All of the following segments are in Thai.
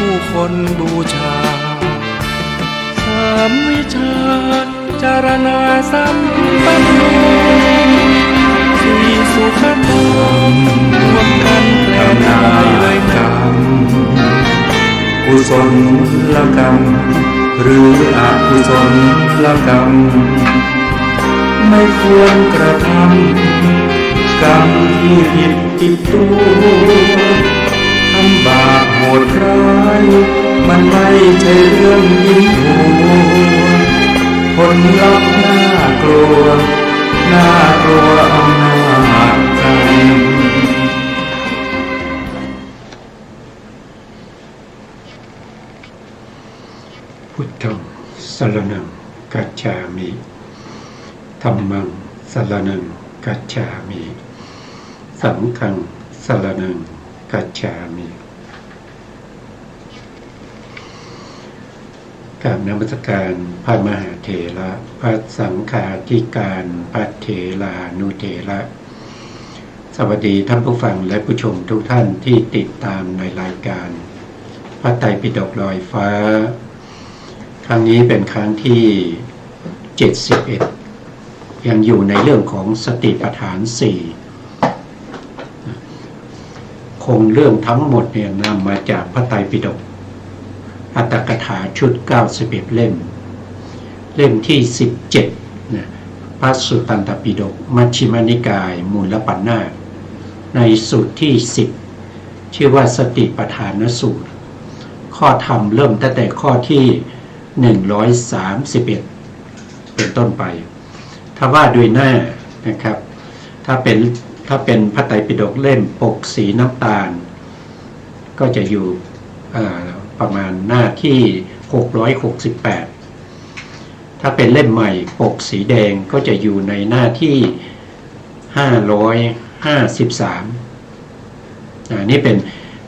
ผู้คนบูชาสามวิชาจารณาสัมปันโนสี่สุขธรรมรวมกันแปลได้เลยกรรมกุศลกรรมหรืออกุศลกรรมไม่ควรกระทำกรรมที่ผิดติดตัวทำบาปโหดร้ายมันไม่ใช่เรื่องยิ่งหัวผลลัพธ์น่ากลัวน่ากลัวอำนาจกรรมพุทธังสรณังกัจฉามิธัมมังสรณังกัจฉามิสังฆังสรณังกัจฉามิกราบนมัสการพระมหาเถระพระสังฆาธิการพระเถรานุเถระสวัสดีท่านผู้ฟังและผู้ชมทุกท่านที่ติดตามในรายการพระไตรปิฎกลอยฟ้าครั้งนี้เป็นครั้งที่71ยังอยู่ในเรื่องของสติปัฏฐาน4คงเรื่องทั้งหมดเนี่ยนำมาจากพระไตรปิฎกอัตถกถาชุด91เล่มที่17นะพระสุตตันตปิฎกมัชฌิมนิกายมูลปัญนาถในสูตรที่10ชื่อว่าสติปัฏฐานสูตรข้อธรรมเริ่มตั้งแต่ข้อที่131เป็นต้นไปถ้าว่าโดยหน้านะครับถ้าเป็นพระไตรปิฎกเล่มปกสีน้ำตาลก็จะอยู่ประมาณหน้าที่668ถ้าเป็นเล่มใหม่ปกสีแดงก็จะอยู่ในหน้าที่553นี่เ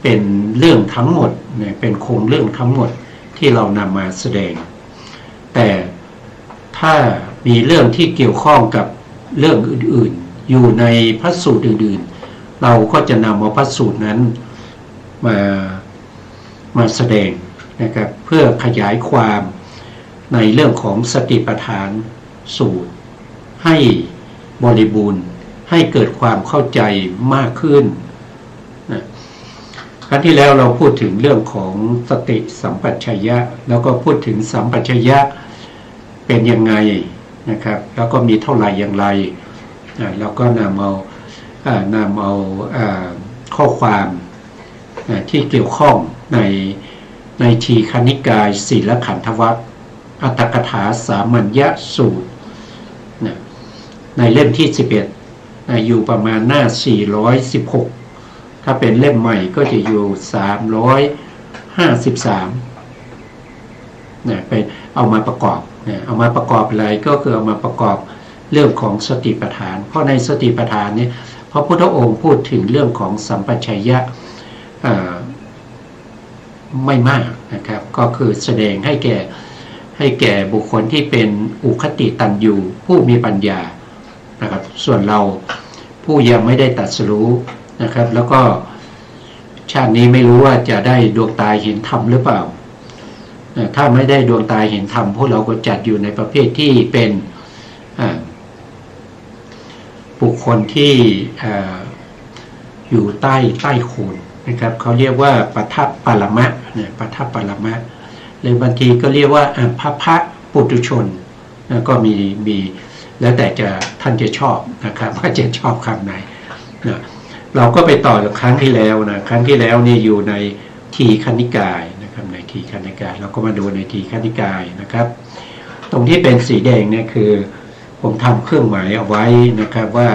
ป็นเรื่องทั้งหมดเป็นโครงเรื่องทั้งหมดที่เรานำมาแสดงแต่ถ้ามีเรื่องที่เกี่ยวข้องกับเรื่องอื่นๆอยู่ในพระสูตรอื่นๆเราก็จะนำเอาพระสูตรนั้นมาแสดงนะครับเพื่อขยายความในเรื่องของสติปัฏฐานสูตรให้บริบูรณ์ให้เกิดความเข้าใจมากขึ้นนะครั้งที่แล้วเราพูดถึงเรื่องของสติสัมปชัญญะแล้วก็พูดถึงสัมปชัญญะเป็นยังไงนะครับแล้วก็มีเท่าไหร่อย่างไรเราก็นำเอาข้อความที่เกี่ยวข้องในทีฆนิกายศีลขันธวรรคอัตถกถาสามัญญสูตรในเล่มที่11อยู่ประมาณหน้า416ถ้าเป็นเล่มใหม่ก็จะอยู่353ไปเอามาประกอบเอามาประกอบอะไรก็คือเอามาประกอบเรื่องของสติปัฏฐานเพราะในสติปัฏฐานนี้พระพุทธองค์พูดถึงเรื่องของสัมปชัญญะไม่มากนะครับก็คือแสดงให้แก่บุคคลที่เป็นอุคติตันยูผู้มีปัญญานะครับส่วนเราผู้ยังไม่ได้ตรัสรู้นะครับแล้วก็ชาตินี้ไม่รู้ว่าจะได้ดวงตาเห็นธรรมหรือเปล่าถ้าไม่ได้ดวงตาเห็นธรรมพวกเราก็จัดอยู่ในประเภทที่เป็นบุคคลที่อยู่ใต้โคนนะครับเขาเรียกว่าปัทภปรมะปัทภปรมะหรือบางทีก็เรียกว่าพระปุถุชนก็มีแล้วแต่ท่านจะชอบนะครับว่าจะชอบคำไหนนะเราก็ไปต่อจากครั้งที่แล้วนะครั้งที่แล้วนี่อยู่ในทีฆนิกายนะครับในทีฆนิกายเราก็มาดูในทีฆนิกายนะครับตรงที่เป็นสีแดงเนี่ยคือผมทำเครื่องหมายเอาไว้นะครับว่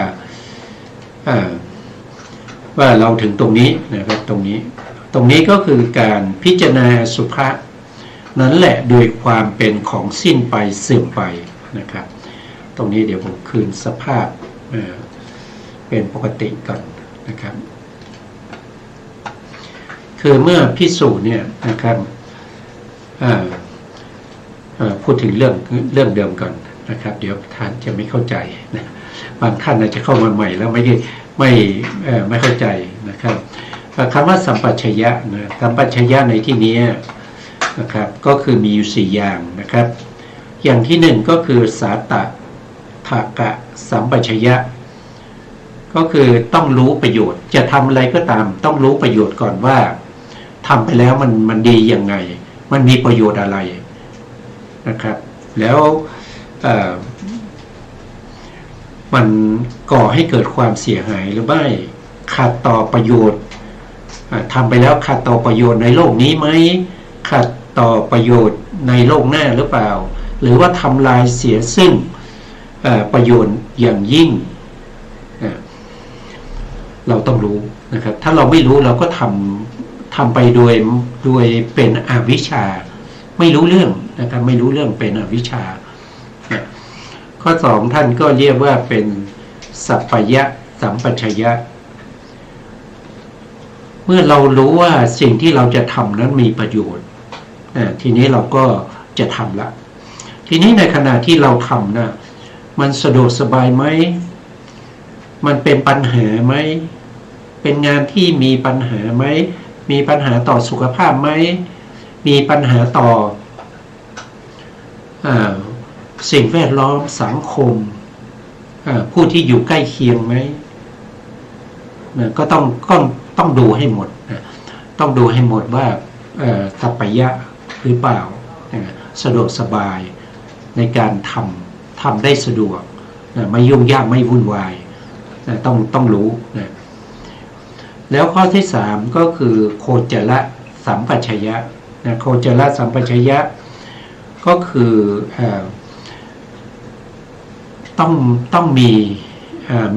าเราถึงตรงนี้นะครับตรงนี้ก็คือการพิจารณาสุภะนั้นแหละโดยความเป็นของสิ้นไปเสื่อมไปนะครับตรงนี้เดี๋ยวผมคืนสภาพเป็นปกติก่อนนะครับคือเมื่อพิสูจน์เนี่ยนะครับพูดถึงเรื่องเดิมก่อนนะครับเดี๋ยวท่านจะไม่เข้าใจนะบางท่านอาจจะเข้ามาใหม่แล้วไม่เข้าใจนะครับ คำว่าสัมปชัญญะนะสัมปชัญญะในที่นี้นะครับก็คือมีอยู่4อย่างนะครับอย่างที่1ก็คือสาตถากะสัมปชัญญะก็คือต้องรู้ประโยชน์จะทำอะไรก็ตามต้องรู้ประโยชน์ก่อนว่าทำไปแล้วมันดียังไงมันมีประโยชน์อะไรนะครับแล้วมันก่อให้เกิดความเสียหายหรือไม่ขัดต่อประโยชน์ทำไปแล้วขัดต่อประโยชน์ในโลกนี้ไหมขัดต่อประโยชน์ในโลกหน้าหรือเปล่าหรือว่าทำลายเสียซึ่งประโยชน์อย่างยิ่งเราต้องรู้นะครับถ้าเราไม่รู้เราก็ทำไปโดยเป็นอวิชชาไม่รู้เรื่องนะครับไม่รู้เรื่องเป็นอวิชชาข้อ2ท่านก็เรียกว่าเป็นสัพพยะสัมปชัญญะเมื่อเรารู้ว่าสิ่งที่เราจะทำนั้นมีประโยชน์ทีนี้เราก็จะทำละทีนี้ในขณะที่เราทำนะมันสะดวกสบายไหมมันเป็นปัญหาไหมเป็นงานที่มีปัญหาไหมมีปัญหาต่อสุขภาพไหมมีปัญหาต่อสิ่งแวดล้อมสังคมผู้ที่อยู่ใกล้เคียงไหมก็ต้องดูให้หมดต้องดูให้หมดว่าสัพพยะหรือเปล่าสะดวกสบายในการทำได้สะดวกไม่ยุ่งยากไม่วุ่นวายต้องรู้นะแล้วข้อที่3ก็คือโคจรสัมปชัญญะโคจรสัมปชัญญะก็คือต้อง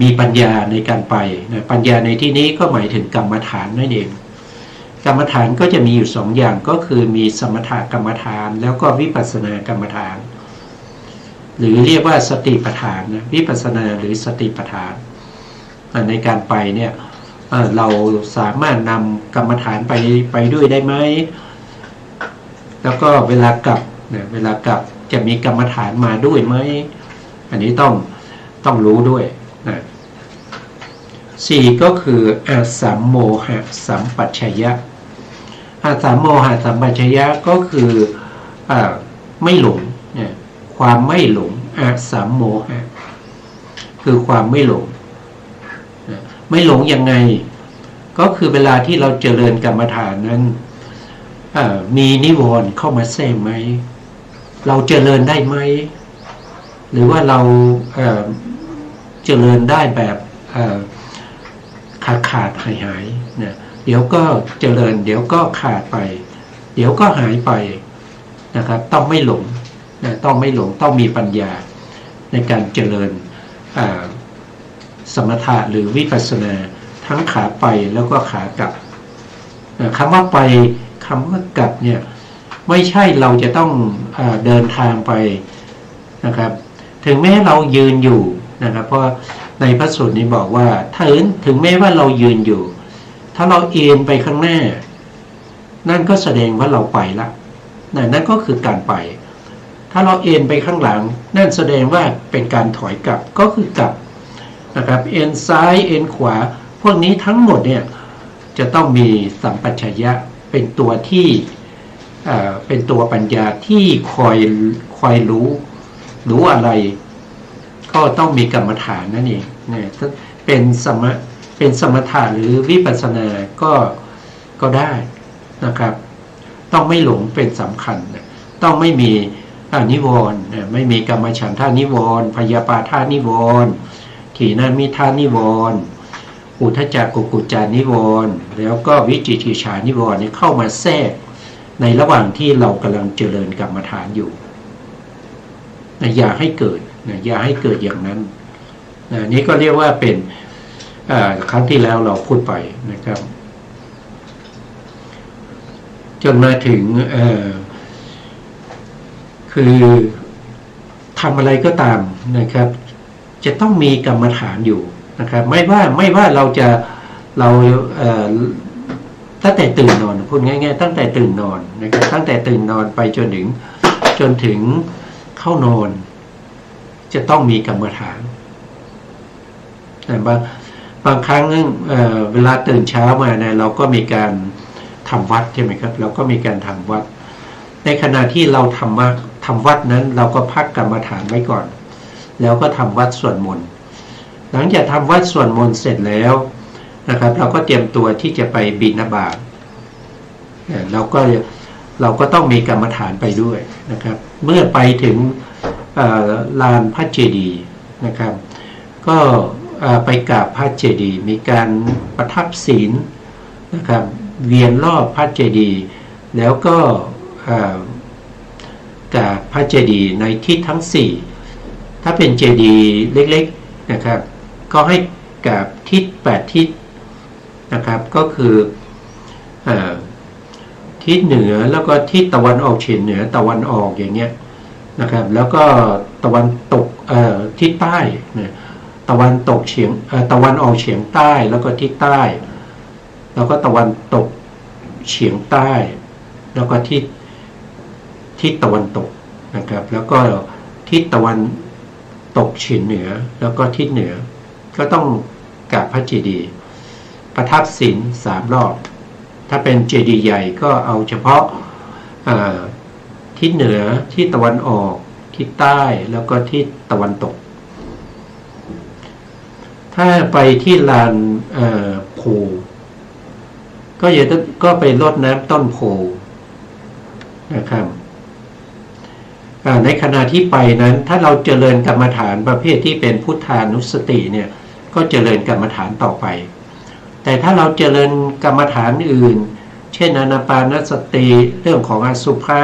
มีปัญญาในการไปนะปัญญาในที่นี้ก็หมายถึงกรรมฐานนั่นเองกรรมฐานก็จะมีอยู่2อย่างก็คือมีสมถกรรมฐานแล้วก็วิปัสสนากรรมฐานหรือเรียกว่าสติปัฏฐานนะวิปัสสนาหรือสติปัฏฐานในการไปเนี่ยเราสามารถนำกรรมฐานไปด้วยได้ไหมแล้วก็เวลากลับจะมีกรรมฐานมาด้วยไหมอันนี้ต้องรู้ด้วยนะ4ก็คืออาสัมโมหะสัมปัชัญญะอาสัมโมหะสัมปัชัญญะก็คือไม่หลงความไม่หลงอาสัมโมหะคือความไม่หลงไม่หลงยังไงก็คือเวลาที่เราเจริญกรรมฐานนั้นมีนิวรณ์เข้ามาแทรกไหมเราเจริญได้ไหมหรือว่าเราเจริญได้แบบขาดหายนะเดี๋ยวก็เจริญเดี๋ยวก็ขาดไปเดี๋ยวก็หายไปนะครับต้องไม่หลงนะต้องไม่หลงต้องมีปัญญาในการเจริญสมถะหรือวิปัสสนาทั้งขาไปแล้วก็ขากลับคำว่าไปคำว่ากลับเนี่ยไม่ใช่เราจะต้องเดินทางไปนะครับถึงแม้เรายืนอยู่นะครับเพราะในพระสูตรนี้บอกว่าถึงแม้ว่าเรายืนอยู่ถ้าเราเอ็นไปข้างหน้านั่นก็แสดงว่าเราไปละนั่นก็คือการไปถ้าเราเอ็นไปข้างหลังนั่นแสดงว่าเป็นการถอยกลับก็คือกลับนะครับเอ็นซ้ายเอ็นขวาพวกนี้ทั้งหมดเนี่ยจะต้องมีสัมปชัญญะเป็นตัวที่เป็นตัวปัญญาที่คอยรู้อะไรก็ต้องมีกรรมฐานนั่นเองเนี่ยเป็นสมถะหรือวิปัสสนาก็ได้นะครับต้องไม่หลงเป็นสำคัญต้องไม่มีนิวรณ์ไม่มีกรรมฉันทานิวรณ์พยาปาทานิวรณ์ถีนามิทานิวรณ์อุทธัจจกุกุจจานิวรณ์แล้วก็วิจิกิจฉานิวรณ์นี่เข้ามาแทรกในระหว่างที่เรากำลังเจริญกรรมฐานอยู่อย่าให้เกิดอย่าให้เกิดอย่างนั้นนี่ก็เรียกว่าเป็นครั้งที่แล้วเราพูดไปนะครับจนมาถึงคือทำอะไรก็ตามนะครับจะต้องมีกรรมฐานอยู่นะครับไม่ว่าเราตั้งแต่ตื่นนอนพูดง่ายๆตั้งแต่ตื่นนอนนะครับตั้งแต่ตื่นนอนไปจนถึงเข้านอนจะต้องมีกรรมฐาน บางครั้งเวลาตื่นเช้ามาเนี่ยเราก็มีการทำวัดใช่ไหมครับเราก็มีการทำวัดในขณะที่เราทำวัดนั้นเราก็พักกรรมฐานไว้ก่อนแล้วก็ทำวัดสวดมนต์หลังจากทำวัดสวดมนต์เสร็จแล้วนะครับเราก็เตรียมตัวที่จะไปบิณฑบาตเราก็ต้องมีกรรมฐานไปด้วยนะครับเมื่อไปถึงลานพระเจดีย์นะครับก็ไปกราบพระเจดีย์มีการประทับศีลนะครับเวียนรอบพระเจดีย์แล้วก็กราบพระเจดีย์ในทิศทั้ง4ถ้าเป็นเจดีย์เล็กๆนะครับก็ให้กราบทิศ8ทิศนะครับก็คือทิศเหนือแล้วก็ทิศตะวันออกเฉียงเหนือตะวันออกอย่างเงี้ยนะครับแล้วก็ตะวันตกทิศใต้นะตะวันออกเฉียงใต้แล้วก็ทิศใต้แล้วก็ตะวันตกเฉียงใต้แล้วก็ทิศตะวันตกนะครับแล้วก็ทิศตะวันตกเฉียงเหนือแล้วก็ทิศเหนือก็ต้องกราบพระเจดีย์ประทับศีล3 รอบถ้าเป็นเจดีย์ใหญ่ก็เอาเฉพาะทิศเหนือทิศตะวันออกทิศใต้แล้วก็ทิศตะวันตกถ้าไปที่ลานโพก็ไปรดน้ำต้นโพนะครับในขณะที่ไปนั้นถ้าเราเจริญกรรมฐานประเภทที่เป็นพุทธานุสติเนี่ยก็เจริญกรรมฐานต่อไปแต่ถ้าเราเจริญกรรมฐานอื่นเช่นอานาปานสติเรื่องของอสุภะ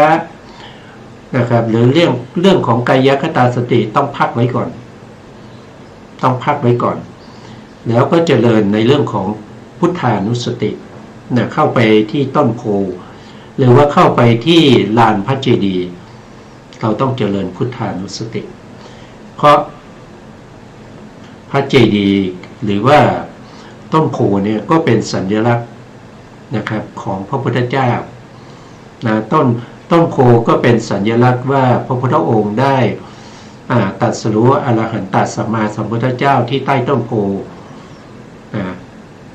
นะครับหรือเรื่องของกายคตาสติต้องพักไว้ก่อนแล้วก็เจริญในเรื่องของพุทธานุสตินะเข้าไปที่ต้นโพหรือว่าเข้าไปที่ลานพระเจดีย์เราต้องเจริญพุทธานุสติเพราะพระเจดีย์หรือว่าต้นโพเนี่ยก็เป็นสัญลักษณ์นะครับของพระพุทธเจ้านะต้นโพก็เป็นสัญลักษณ์ว่าพระพุทธองค์ได้ตรัสรู้อรหันตสัมมาสัมพุทธเจ้าที่ใต้ต้นโพ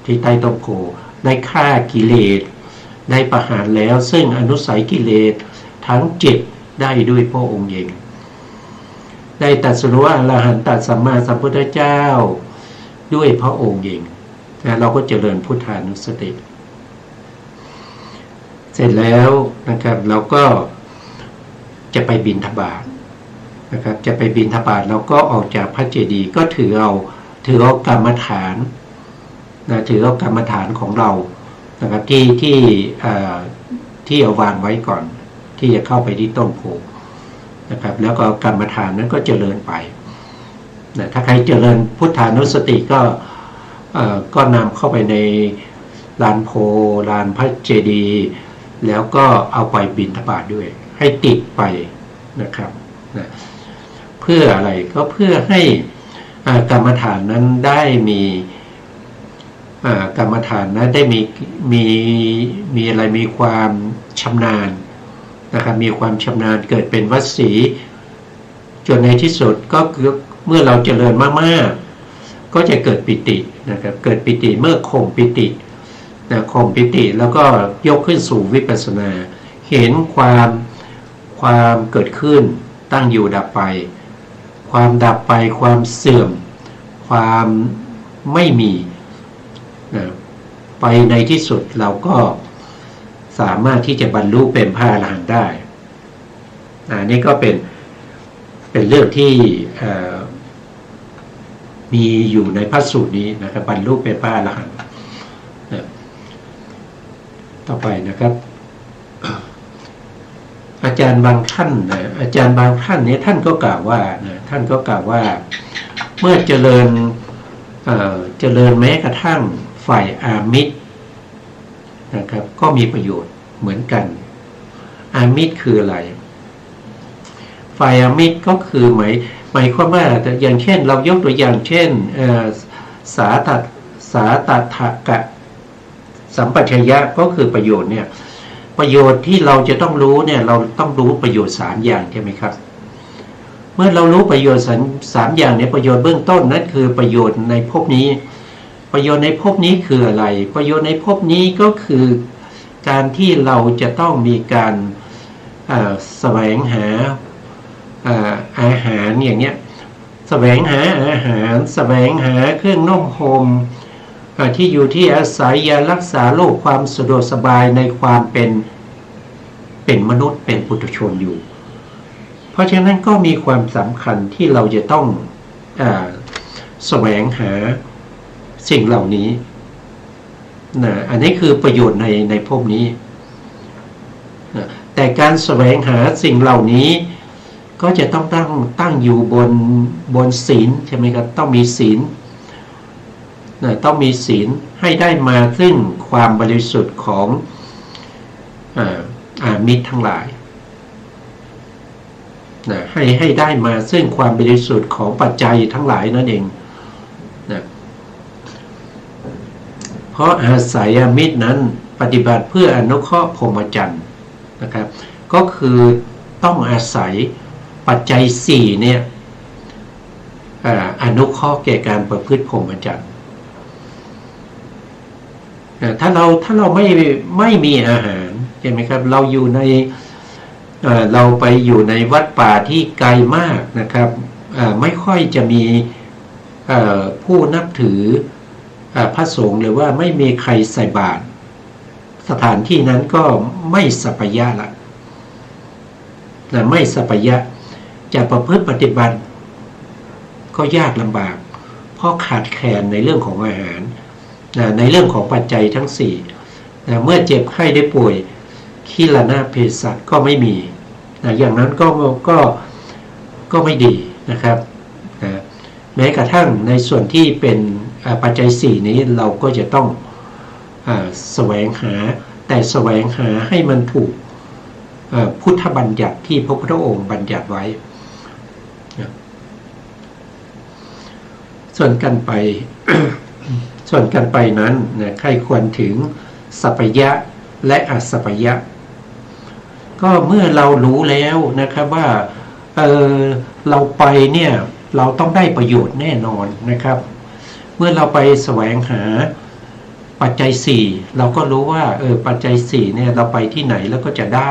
ที่ใต้ต้นโพได้ฆ่ากิเลสได้ประหารแล้วซึ่งอนุสัยกิเลสทั้ง7ได้ด้วยพระองค์เองได้ตรัสรู้อรหันตสัมมาสัมพุทธเจ้าด้วยพระองค์เองเราก็เจริญพุทธานุสติเสร็จแล้วนะครับเราก็จะไปบิณฑบาตนะครับจะไปบิณฑบาตเราก็ออกจากพระเจดีย์ก็ถือเอากรรมฐานนะถือเอากรรมฐานของเรานะครับที่เอาวางไว้ก่อนที่จะเข้าไปที่ต้นโพนะครับแล้วก็กรรมฐานนั้นก็เจริญไปนะถ้าใครเจริญพุทธานุสติก็นำเข้าไปในลานโพลานพระเจดีย์แล้วก็เอาไปบิณฑบาตด้วยให้ติดไปนะครับนะเพื่ออะไรก็เพื่อให้กรรมฐานนั้นได้มีกรรมฐานนั้นได้มีอะไรมีความชำนาญนะครับมีความชำนาญเกิดเป็นวสีจนในที่สุดก็คือเมื่อเราเจริญมากๆก็จะเกิดปิตินะครับเกิดปิติเมื่อข่มปิติข่มปิติแล้วก็ยกขึ้นสู่วิปัสสนาเห็นความเกิดขึ้นตั้งอยู่ดับไปความดับไปความเสื่อมความไม่มีนะไปในที่สุดเราก็สามารถที่จะบรรลุเป็นพระอรหันต์ได้นี่ก็เป็นเรื่องที่มีอยู่ในพระสูตรนี้นะครับบรรลุเป็นพระอรหันต์ต่อไปนะครับอาจารย์บางท่านเนี่ยท่านก็กล่าวว่าเมื่อเจริญแม้กระทั่งฝ่ายอามิตรนะครับก็มีประโยชน์เหมือนกันอามิตรคืออะไรฝ่ายอามิตรก็คือหมายความว่าอย่างเช่นเรายกตัวอย่างเช่นสาตถกะสัมปชัญญะก็คือประโยชน์เนี่ยประโยชน์ที่เราจะต้องรู้เนี่ยเราต้องรู้ประโยชน์3อย่างใช่ไหมครับเมื่อเรารู้ประโยชน์3อย่างเนี่ยประโยชน์เบื้องต้นนั่นคือประโยชน์ในภพนี้ ประโยชน์ในภพนี้คืออะไรประโยชน์ในภพนี้ก็คือการที่เราจะต้องมีการแสวงหาอาหารอย่างเนี้ยแสวงหาอาหารแสวงหาเครื่องนุ่มห่มที่อยู่ที่อาศัยยารักษาโรคความสะดวกสบายในความเป็นมนุษย์เป็นปุถุชนอยู่เพราะฉะนั้นก็มีความสำคัญที่เราจะต้องแสวงหาสิ่งเหล่านี้นะอันนี้คือประโยชน์ในภพนี้นะแต่การแสวงหาสิ่งเหล่านี้ก็จะต้องตั้งอยู่บนศีลใช่ไหมครับต้องมีศีลนะต้องมีศีลให้ได้มาซึ่งความบริสุทธิ์ของมิตรทั้งหลายนะให้ได้มาซึ่งความบริสุทธิ์ของปัจจัยทั้งหลายนั่นเองนะเพราะอาศัยมิตรนั้นปฏิบัติเพื่ออนุเคราะห์พรหมจรรย์นะครับก็คือต้องอาศัยปัจจัย4เนี่ยอนุเคราะห์แก่การประพฤติพรหมจรรย์ถ้าเราไม่มีอาหารใช่ไหมครับเราอยู่ในเราไปอยู่ในวัดป่าที่ไกลมากนะครับไม่ค่อยจะมีผู้นับถือพระสงฆ์หรือว่าไม่มีใครใส่บาตรสถานที่นั้นก็ไม่สัปยะละไม่สัปยะจะประพฤติปฏิบัติก็ยากลำบากเพราะขาดแคลนในเรื่องของอาหารในเรื่องของปัจจัยทั้ง4เมื่อเจ็บไข้ได้ป่วยคีลนาเภสัชก็ไม่มีอย่างนั้นก็ไม่ดีนะครับแม้กระทั่งในส่วนที่เป็นปัจจัย4นี้เราก็จะต้องแสวงหาแต่แสวงหาให้มันถูกพุทธบัญญัติที่พระพุทธองค์บัญญัติไว้ส่วนกันไป ส่วนกันไปนั้นใครควรถึงสัพพยะและอสัพพยะก็เมื่อเรารู้แล้วนะครับว่าเราไปเนี่ยเราต้องได้ประโยชน์แน่นอนนะครับเมื่อเราไปแสวงหาปัจจัย4เราก็รู้ว่าปัจจัย4เนี่ยเราไปที่ไหนแล้วก็จะได้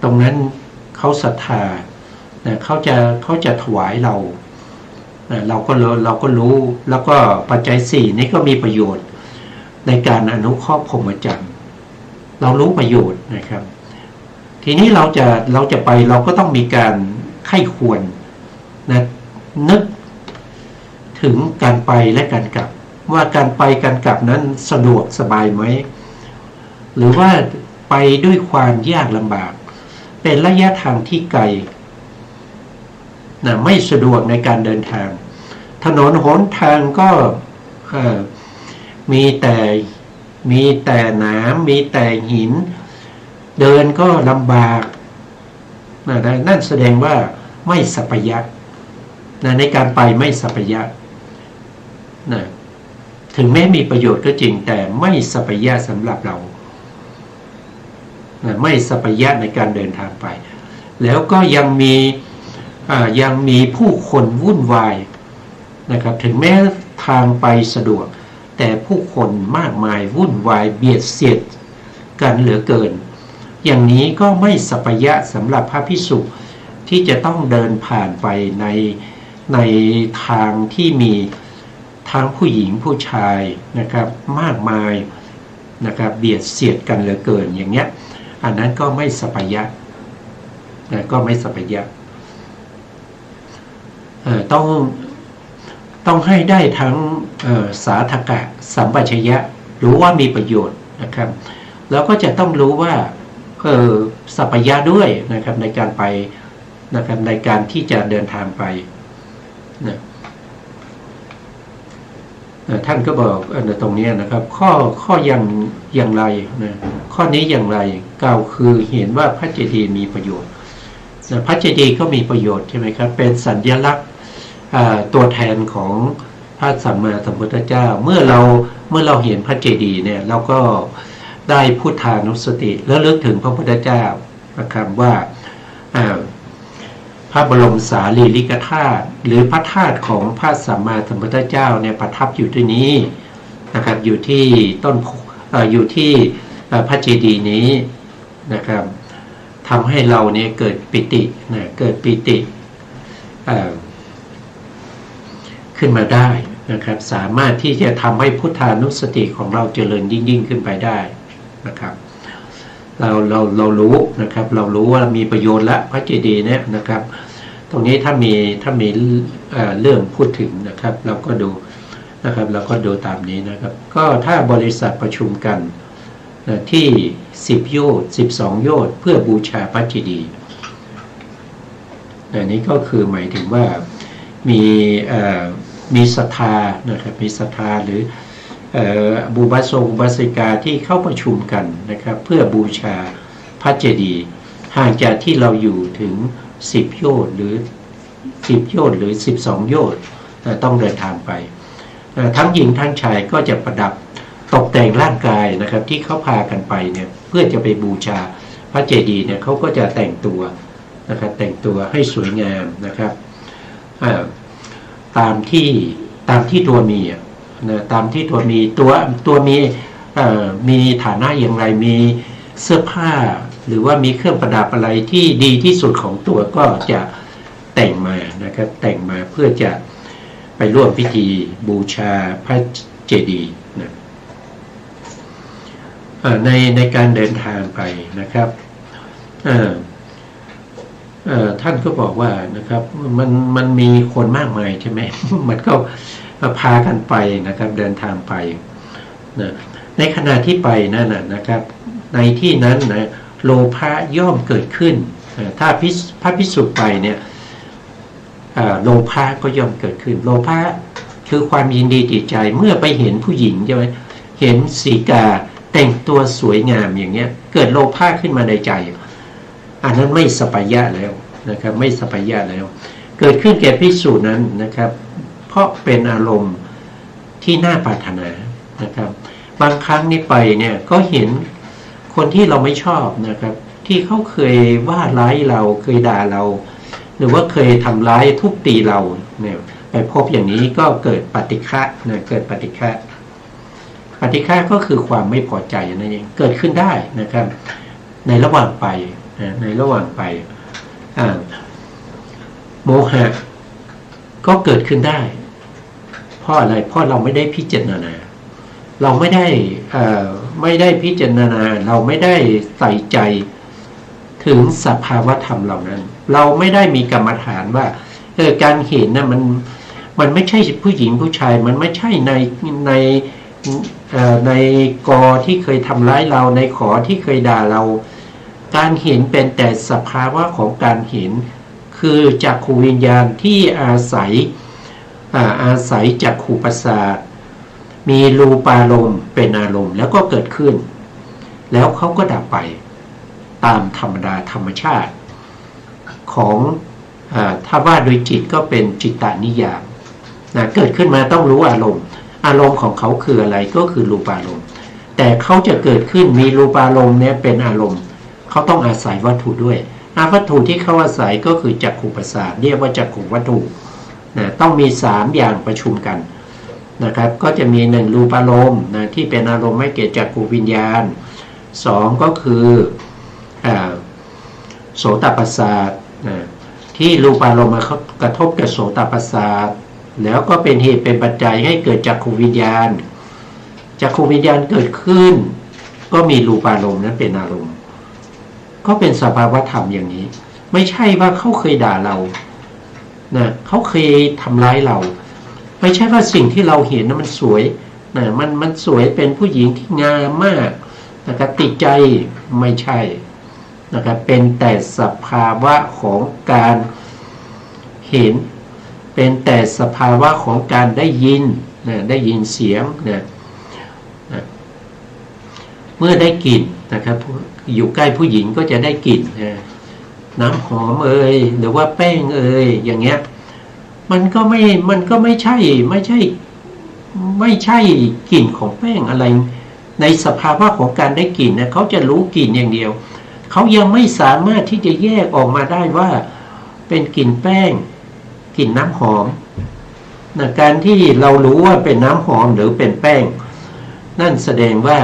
ตรงนั้นเขาศรัทธาเขาจะถวายเราก็รู้แล้วก็ปัจจัย4นี้ก็มีประโยชน์ในการอนุเคราะห์พรหมจรรย์เรารู้ประโยชน์นะครับทีนี้เราจะไปเราก็ต้องมีการไข้ควรนะนึกถึงการไปและการกลับว่าการไปการกลับนั้นสะดวกสบายไหมหรือว่าไปด้วยความยากลำบากเป็นระยะทางที่ไกลไม่สะดวกในการเดินทางถนนหนทางก็มีแต่น้ำมีแต่หินเดินก็ลำบากนั่นแสดงว่าไม่สัพพยะในการไปไม่สัพพยะถึงแม้มีประโยชน์ก็จริงแต่ไม่สัพพยะสำหรับเราไม่สัพพยะในการเดินทางไปแล้วก็ยังมีผู้คนวุ่นวายนะครับถึงแม้ทางไปสะดวกแต่ผู้คนมากมายวุ่นวายเบียดเสียดกันเหลือเกินอย่างนี้ก็ไม่สัพพยะสำหรับพระภิกษุที่จะต้องเดินผ่านไปในทางที่มีทั้งผู้หญิงผู้ชายนะครับมากมายนะครับเบียดเสียดกันเหลือเกินอย่างเงี้ยอันนั้นก็ไม่สัพพยะก็ไม่สัพพยะต้องให้ได้ทั้งสาธกะสัมปชัญญะรู้ว่ามีประโยชน์นะครับแล้วก็จะต้องรู้ว่าสัพพยะด้วยนะครับในการไปนะครับในการที่จะเดินทางไปนะท่านก็บอกตรงนี้นะครับข้ออย่างไรนะข้อนี้อย่างไรกล่าวคือเห็นว่าพระเจดีย์มีประโยชน์พระเจดีย์ก็มีประโยชน์ใช่ไหมครับเป็นสัญลักษณ์ตัวแทนของพระสัมมาสัมพุทธเจ้าเมื่อเราเห็นพระเจดีย์เนี่ยเราก็ได้พุทธานุสติแล้วลึกถึงพระพุทธเจ้านะครับว่าพ พระบรมสารีริกธาตุหรือพระธาตุของพระสัมมาสัมพุทธเจ้าเนี่ยประทับอยู่ที่นี้นะครับอยู่ที่ต้นอยู่ที่พระเจดีย์นี้นะครับทำให้เราเนี่ยเกิดปิตินะเกิดปิติขึ้นมาได้นะครับสามารถที่จะทำให้พุทธานุสติของเราเจริญยิ่งขึ้นไปได้นะครับเรารู้นะครับเรารู้ว่ามีประโยชน์ละพระเจดีย์เนี่ยนะครับตรงนี้ถ้ามีเรื่องพูดถึงนะครับเราก็ดูนะครับเราก็ดูตามนี้นะครับก็ถ้าบริษัทประชุมกันที่10 โยชน์12 โยชน์เพื่อบูชาพระเจดีย์อันนี้ก็คือหมายถึงว่ามีศรัทธานะครับมีศรัทธาหรืออุบาสกอุบาสิกาที่เข้าประชุมกันนะครับเพื่อบูชาพระเจดีย์ห่างจากที่เราอยู่ถึง10 โยชน์หรือ10 โยชน์หรือ12 โยชน์ต้องเดินทางไปทั้งหญิงทั้งชายก็จะประดับตกแต่งร่างกายนะครับที่เขาพากันไปเนี่ยเพื่อจะไปบูชาพระเจดีย์เนี่ยเขาก็จะแต่งตัวนะครับแต่งตัวให้สวยงามนะครับตามที่ตัวมีนะตามที่ตัวมีฐานะอย่างไรมีเสื้อผ้าหรือว่ามีเครื่องประดับอะไรที่ดีที่สุดของตัวก็จะแต่งมานะครับแต่งมาเพื่อจะไปร่วมพิธีบูชาพระเจดีย์นะในการเดินทางไปนะครับท่านก็บอกว่านะครับมันมีคนมากมายใช่ไหม มันก็พากันไปนะครับเดินทางไปนะในขณะที่ไปนั่นนะครับในที่นั้นนะโลภะย่อมเกิดขึ้นถ้าพระภิกษุไปเนี่ยโลภะก็ย่อมเกิดขึ้นโลภะคือความยินดีติดใจเมื่อไปเห็นผู้หญิงใช่ไหมเห็นสีกาแต่งตัวสวยงามอย่างเงี้ยเกิดโลภะขึ้นมาในใจอันนั้นไม่สัปปายะแล้วนะครับไม่สัปปายะแล้วเกิดขึ้นแก่ภิกษุนั้นนะครับเพราะเป็นอารมณ์ที่น่าปรารถนานะครับบางครั้งนี่ไปเนี่ยก็เห็นคนที่เราไม่ชอบนะครับที่เขาเคยว่าร้ายเราเคยด่าเราหรือว่าเคยทำร้ายทุบตีเราเนี่ยไปพบอย่างนี้ก็เกิดปฏิฆะนะเกิดปฏิฆะก็คือความไม่พอใจนั่นเองเกิดขึ้นได้นะครับในระหว่างไปในระหว่างไปโมหะก็เกิดขึ้นได้เพราะอะไรเพราะเราไม่ได้พิจารณาเราไม่ได้พิจารณาเราไม่ได้ใส่ใจถึงสภาวธรรมเหล่านั้นเราไม่ได้มีกรรมฐานว่าการเห็นนะมันไม่ใช่ผู้หญิงผู้ชายมันไม่ใช่ในกอที่เคยทำร้ายเราในขอที่เคยด่าเราการเห็นเป็นแต่สภาวะของการเห็นคือจักขุวิญญาณที่อาศัยจักขุประสาทมีรูปารมณ์เป็นอารมณ์แล้วก็เกิดขึ้นแล้วเขาก็ดับไปตามธรรมดาธรรมชาติของถ้าว่าโดยจิตก็เป็นจิตตานิยามนะเกิดขึ้นมาต้องรู้อารมณ์ของเขาคืออะไรก็คือรูปารมณ์แต่เขาจะเกิดขึ้นมีรูปารมณ์เนี่ยเป็นอารมณ์เขาต้องอาศัยวัตถุด้วยวัตถุที่เขาอาศัยก็คือจักขุประสาทเรียกว่าจักขุวัตถุนะต้องมี3อย่างประชุมกันนะครับก็จะมี1รูปารมณ์นะที่เป็นอารมณ์ให้เกิดจักขุวิญญาณ2ก็คือโสตประสาทนะที่รูปารมณ์มากระทบกับโสตประสาทแล้วก็เป็นเหตุเป็นปัจจัยให้เกิดจักขุวิญญาณจักขุวิญญาณเกิดขึ้นก็มีรูปารมณ์นั้นเป็นอารมณ์ก็เป็นสภาวธรรมอย่างนี้ไม่ใช่ว่าเขาเคยด่าเรานะเขาเคยทำร้ายเราไม่ใช่ว่าสิ่งที่เราเห็นนะมันสวยนะมันสวยเป็นผู้หญิงที่งามมากนะครับติดใจไม่ใช่นะครับเป็นแต่สภาวะของการเห็นเป็นแต่สภาวะของการได้ยินนะได้ยินเสียงนะเมื่อได้กลิ่นนะครับอยู่ใกล้ผู้หญิงก็จะได้กลิ่นนะน้ำหอมหรือว่าแป้งอย่างเงี้ยมันก็ไม่ใช่กลิ่นของแป้งอะไรในสภาวะของการได้กลิ่นนะเขาจะรู้กลิ่นอย่างเดียวเขายังไม่สามารถที่จะแยกออกมาได้ว่า เป็นกลิ่นแป้งกลิ่นน้ำหอมนะการที่เรารู้ว่าเป็นน้ำหอมหรือเป็นแป้งนั่นแสดงว่า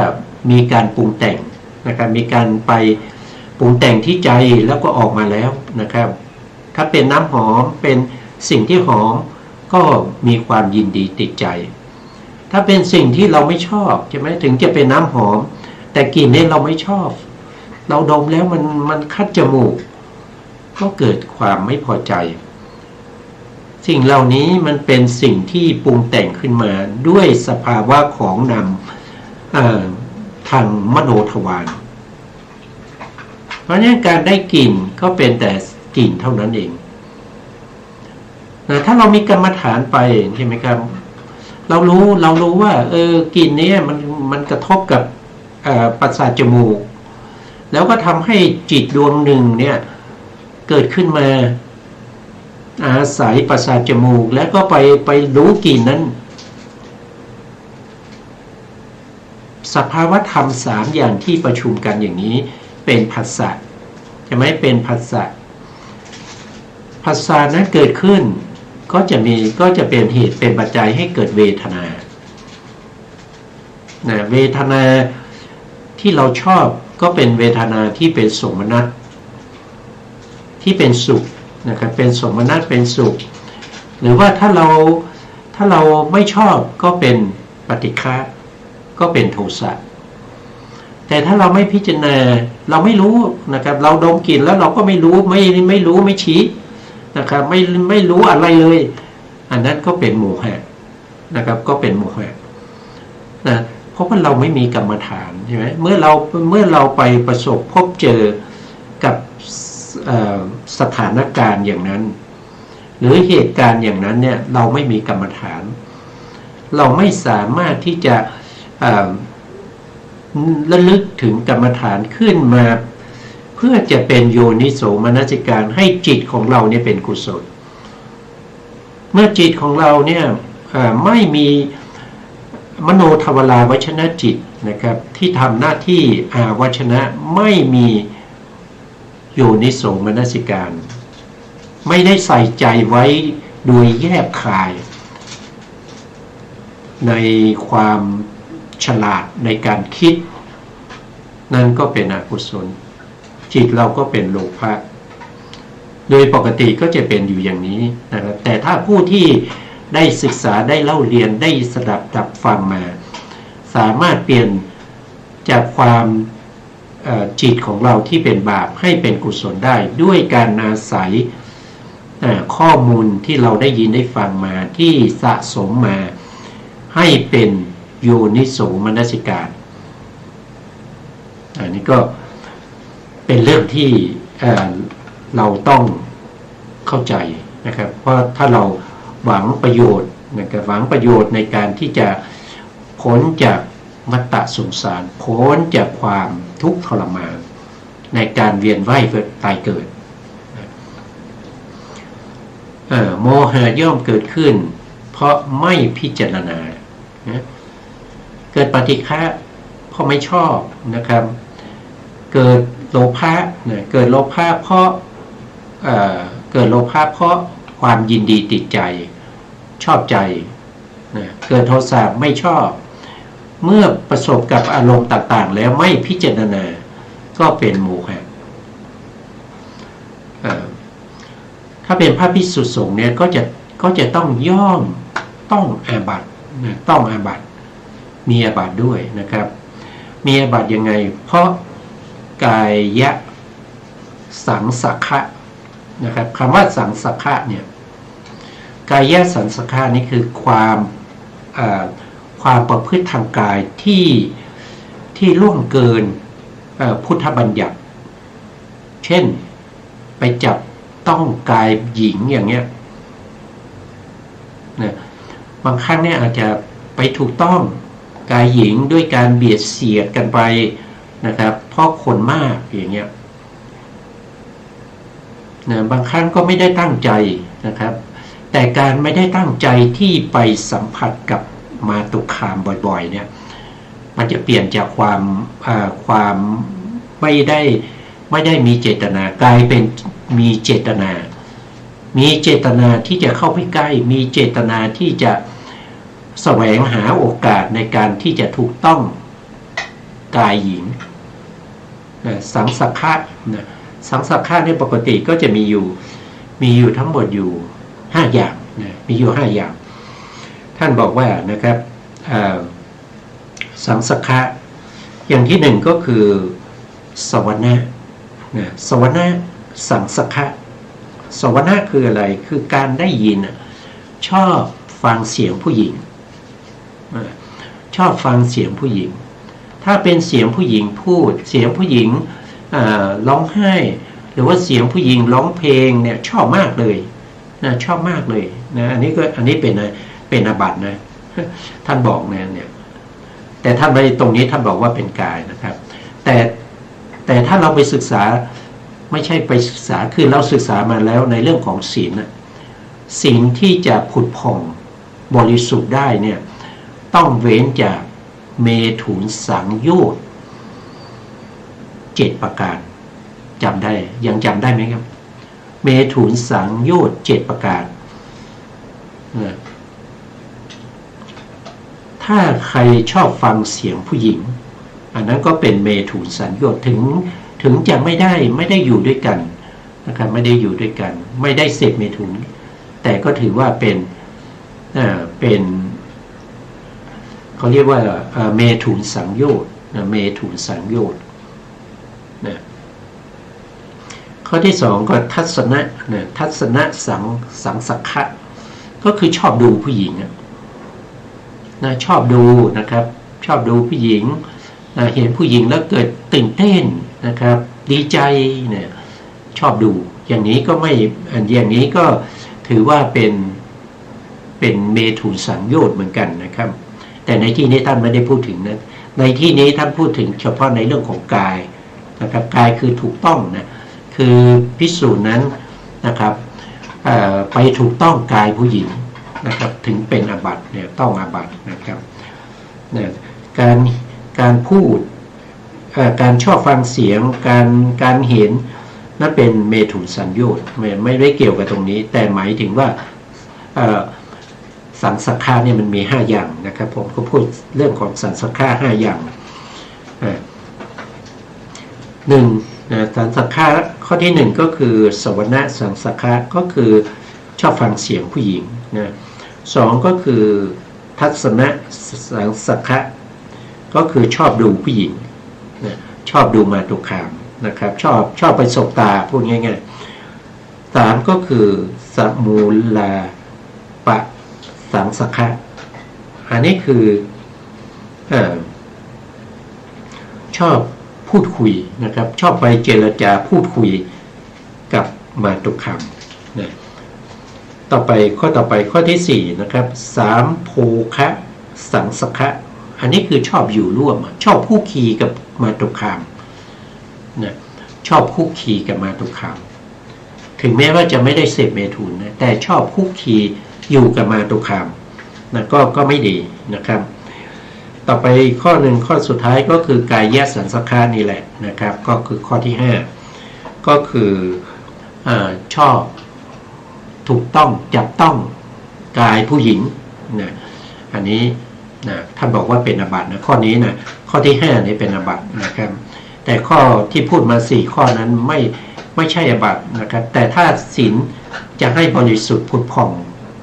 มีการปรุงแต่งนะครับมีการไปปรุงแต่งที่ใจแล้วก็ออกมาแล้วนะครับถ้าเป็นน้ำหอมเป็นสิ่งที่หอมก็มีความยินดีติดใจถ้าเป็นสิ่งที่เราไม่ชอบใช่ไหมถึงจะเป็นน้ำหอมแต่กลิ่นนี้เราไม่ชอบเราดมแล้วมันคัดจมูกก็เกิดความไม่พอใจสิ่งเหล่านี้มันเป็นสิ่งที่ปรุงแต่งขึ้นมาด้วยสภาวะของนำทางมโนทวารเพราะฉะนั้นการได้กลิ่นก็เป็นแต่กลิ่นเท่านั้นเองนะถ้าเรามีกรรมฐานไปใช่ไหมครับเรารู้ว่ากลิ่นนี้มันกระทบกับประสาทจมูกแล้วก็ทำให้จิตดวงหนึ่งเนี่ยเกิดขึ้นมาอาศัยประสาทจมูกแล้วก็ไปรู้กลิ่นนั้นสภาวธรรมสามอย่างที่ประชุมกันอย่างนี้เป็นผัสสะใช่ไหมเป็นผัสสะผัสสะนั้นเกิดขึ้นก็จะเป็นเหตุเป็นปัจจัยให้เกิดเวทนาเวทนาที่เราชอบก็เป็นเวทนาที่เป็นโสมนัสที่เป็นสุขนะครับเป็นโสมนัสเป็นสุขหรือว่าถ้าเราไม่ชอบก็เป็นปฏิฆะก็เป็นโทสะแต่ถ้าเราไม่พิจารณาเราไม่รู้นะครับเราดมกลิ่นแล้วเราก็ไม่รู้ไม่ชี้นะครับไม่รู้อะไรเลยอันนั้นก็เป็นโมหะนะครับก็เป็นโมหะนะเพราะว่าเราไม่มีกรรมฐานใช่ไหมเมื่อเราไปประสบพบเจอกับสถานการณ์อย่างนั้นหรือเหตุการณ์อย่างนั้นเนี่ยเราไม่มีกรรมฐานเราไม่สามารถที่จะระลึกถึงกรรมฐานขึ้นมาเพื่อจะเป็นโยนิโสมนสิการให้จิตของเราเนี่ยเป็นกุศลเมื่อจิตของเราเนี่ยไม่มีมโนทวาราวชนะจิตนะครับที่ทำหน้าที่อาวชนะไม่มีโยนิโสมนสิการไม่ได้ใส่ใจไว้โดยแยบคายในความฉลาดในการคิดนั่นก็เป็นอกุศลจิตเราก็เป็นโลภะโดยปกติก็จะเป็นอยู่อย่างนี้นะครับแต่ถ้าผู้ที่ได้ศึกษาได้เล่าเรียนได้สดับตับฟังมาสามารถเปลี่ยนจากความจิตของเราที่เป็นบาปให้เป็นกุศลได้ด้วยการอาศัยข้อมูลที่เราได้ยินได้ฟังมาที่สะสมมาให้เป็นโยนิโสมนสิการอันนี้ก็เป็นเรื่องที่เราต้องเข้าใจนะครับเพราะถ้าเราหวังประโยชน์นะครับหวังประโยชน์ในการที่จะพ้นจากวัฏฏะสงสารพ้นจากความทุกข์ทรมานในการเวียนว่ายตายเกิดโมหะย่อมเกิดขึ้นเพราะไม่พิจารณาเกิดปฏิฆะเพราะไม่ชอบนะครับเกิดโลภะเกิดโลภะเพราะความยินดีติดใจชอบใจเกิดโทสะไม่ชอบเมื่อประสบกับอารมณ์ต่างๆแล้วไม่พิจารณาก็เป็นโมหะถ้าเป็นพระภิกษุสงฆ์เนี่ยก็จะต้องต้องอาบัติต้องอาบัติมีอาบัติด้วยนะครับมีอาบัติยังไงเพราะกายะสังสักขะนะครับคำว่าสังสักขะเนี่ยกายะสังสักขะนี่คือความประพฤติทางกายที่ล่วงเกินพุทธบัญญัติเช่นไปจับต้องกายหญิงอย่างเงี้ยนะบางครั้งเนี่ยอาจจะไปถูกต้องกายหญิงด้วยการเบียดเสียดกันไปนะครับเพราะคนมากอย่างเงี้ยนะบางครั้งก็ไม่ได้ตั้งใจนะครับแต่การไม่ได้ตั้งใจที่ไปสัมผัสกับมาตุคามบ่อยๆเนี่ยมันจะเปลี่ยนจากความไม่ได้มีเจตนากลายเป็นมีเจตนา มีเจตนาที่จะเข้าไปใกล้มีเจตนาที่จะแสวงหาโอกาสในการที่จะถูกต้องกายหญิงสังสักขะสังสักขะในปกติก็จะมีอยู่ทั้งหมดอยู่5อย่างมีอยู่5อย่างท่านบอกว่านะครับสังสักขะอย่างที่1ก็คือสวนะสวนะสังสักขะสวนะคืออะไรคือการได้ยินชอบฟังเสียงผู้หญิงชอบฟังเสียงผู้หญิงถ้าเป็นเสียงผู้หญิงพูดเสียงผู้หญิงร้องไห้หรือว่าเสียงผู้หญิงร้องเพลงเนี่ยชอบมากเลยนะชอบมากเลยนะอันนี้เป็นอาบัตินะท่านบอกเนี่ยแต่ท่านไปตรงนี้ท่านบอกว่าเป็นกายนะครับแต่ถ้าเราไปศึกษาไม่ใช่ไปศึกษาคือเราศึกษามาแล้วในเรื่องของศีลสิ่งที่จะผุดผ่องบริสุทธิ์ได้เนี่ยต้องเว้นจากเมถุนสังโยชน์7ประการจำได้ยังจำได้ไหมครับเมถุนสังโยชน์7ประการถ้าใครชอบฟังเสียงผู้หญิงอันนั้นก็เป็นเมถุนสังโยชน์ถึงจะไม่ได้อยู่ด้วยกันนะครับไม่ได้อยู่ด้วยกันไม่ได้เสพเมถุนแต่ก็ถือว่าเป็นเขาเรียกว่าเมถุนสังโยชน์เมถุนสังโยชน์ข้อที่2ก็ทัศนะทัศนะสังสักขะก็คือชอบดูผู้หญิงชอบดูนะครับชอบดูผู้หญิงเห็นผู้หญิงแล้วเกิดตื่นเต้นนะครับดีใจเนี่ยชอบดูอย่างนี้ก็ไม่อย่างนี้ก็ถือว่าเป็นเมถุนสังโยชน์เหมือนกันนะครับแต่ในที่นี้ท่านไม่ได้พูดถึงนะในที่นี้ท่านพูดถึงเฉพาะในเรื่องของกายนะครับกายคือถูกต้องนะคือภิกษุนั้นนะครับไปถูกต้องกายผู้หญิงนะครับถึงเป็นอาบัติเนี่ยต้องอาบัตินะครับเนี่ยการพูดการชอบฟังเสียงการเห็นนั่นเป็นเมถุนสังโยชน์ไม่ได้เกี่ยวกับตรงนี้แต่หมายถึงว่าสังสักขะเนี่ยมันมี5อย่างนะครับผมก็พูดเรื่องของสังสักขะ5อย่างสังสักขะข้อที่1ก็คือสวนะสังสักขะก็คือชอบฟังเสียงผู้หญิงนะ2ก็คือทัศนะสังสักขะก็คือชอบดูผู้หญิงนะชอบดูมาตุคามนะครับชอบไปสบตาพูดง่ายๆ3ก็คือสมูลาปะสังสักขะอันนี้คือชอบพูดคุยนะครับชอบไปเจรจาพูดคุยกับมาตุคามนะข้อข้อที่4นะครับ3โภคะสังสักขะอันนี้คือชอบอยู่ร่วมชอบคู่คีกับมาตุคามนะชอบคู่คีกับมาตุคามถึงแม้ว่าจะไม่ได้เสพเมถุนนะแต่ชอบคู่คีอยู่กับมาตุคามนะก็ไม่ดีนะครับต่อไปข้อข้อสุดท้ายก็คือกายสังสักขะนี่แหละนะครับก็คือข้อที่5ก็คือชอบถูกต้องจับต้องกายผู้หญิงนะอันนี้นะท่านบอกว่าเป็นอาบัตินะข้อนี้นะข้อที่5นี้เป็นอาบัตินะครับแต่ข้อที่พูดมา4ข้อนั้นไม่ใช่อาบัตินะครับแต่ถ้าศีลจะให้บริสุทธิ์ผุดผ่อง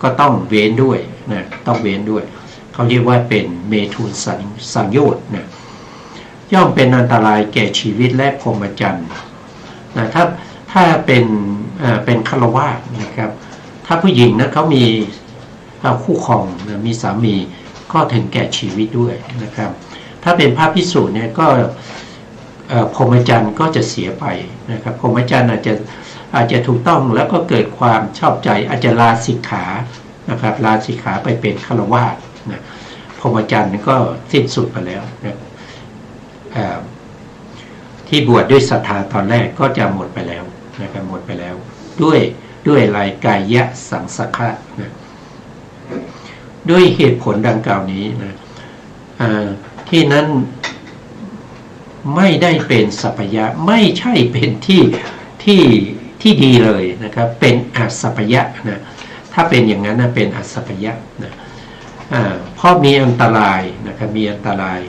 ก็ต้องเว้นด้วยนะต้องเว้นด้วยเขาเรียกว่าเป็นเมถุนสังโยชน์นะย่อมเป็นอันตรายแก่ชีวิตและพรหมจรรย์นะถ้าเป็นฆราวาสนะครับถ้าผู้หญิงนะเขามีคู่ครองนะมีสามีก็ถึงแก่ชีวิตด้วยนะครับถ้าเป็นพระภิกษุเนี่ยก็พรหมจรรย์ก็จะเสียไปนะครับพรหมจรรย์อาจจะถูกต้องแล้วก็เกิดความชอบใจอาจจะลาสิกขานะครับลาสิกขาไปเป็นฆราวาสนะพรหมจรรย์ก็สิ้นสุดไปแล้วนะที่บวชด้วยศรัทธาตอนแรกก็จะหมดไปแล้วนะครับหมดไปแล้วด้วยรายกายสังสักขะนะด้วยเหตุผลดังกล่าวนี้นะที่นั้นไม่ได้เป็นสัพพยะไม่ใช่เป็นที่ ที่ดีเลยนะครับเป็นอัสสัพยะนะถ้าเป็นอย่างนั้นนะเป็นอัสสัพยะนะเพราะมีอันตรายนะครับมีอันตราย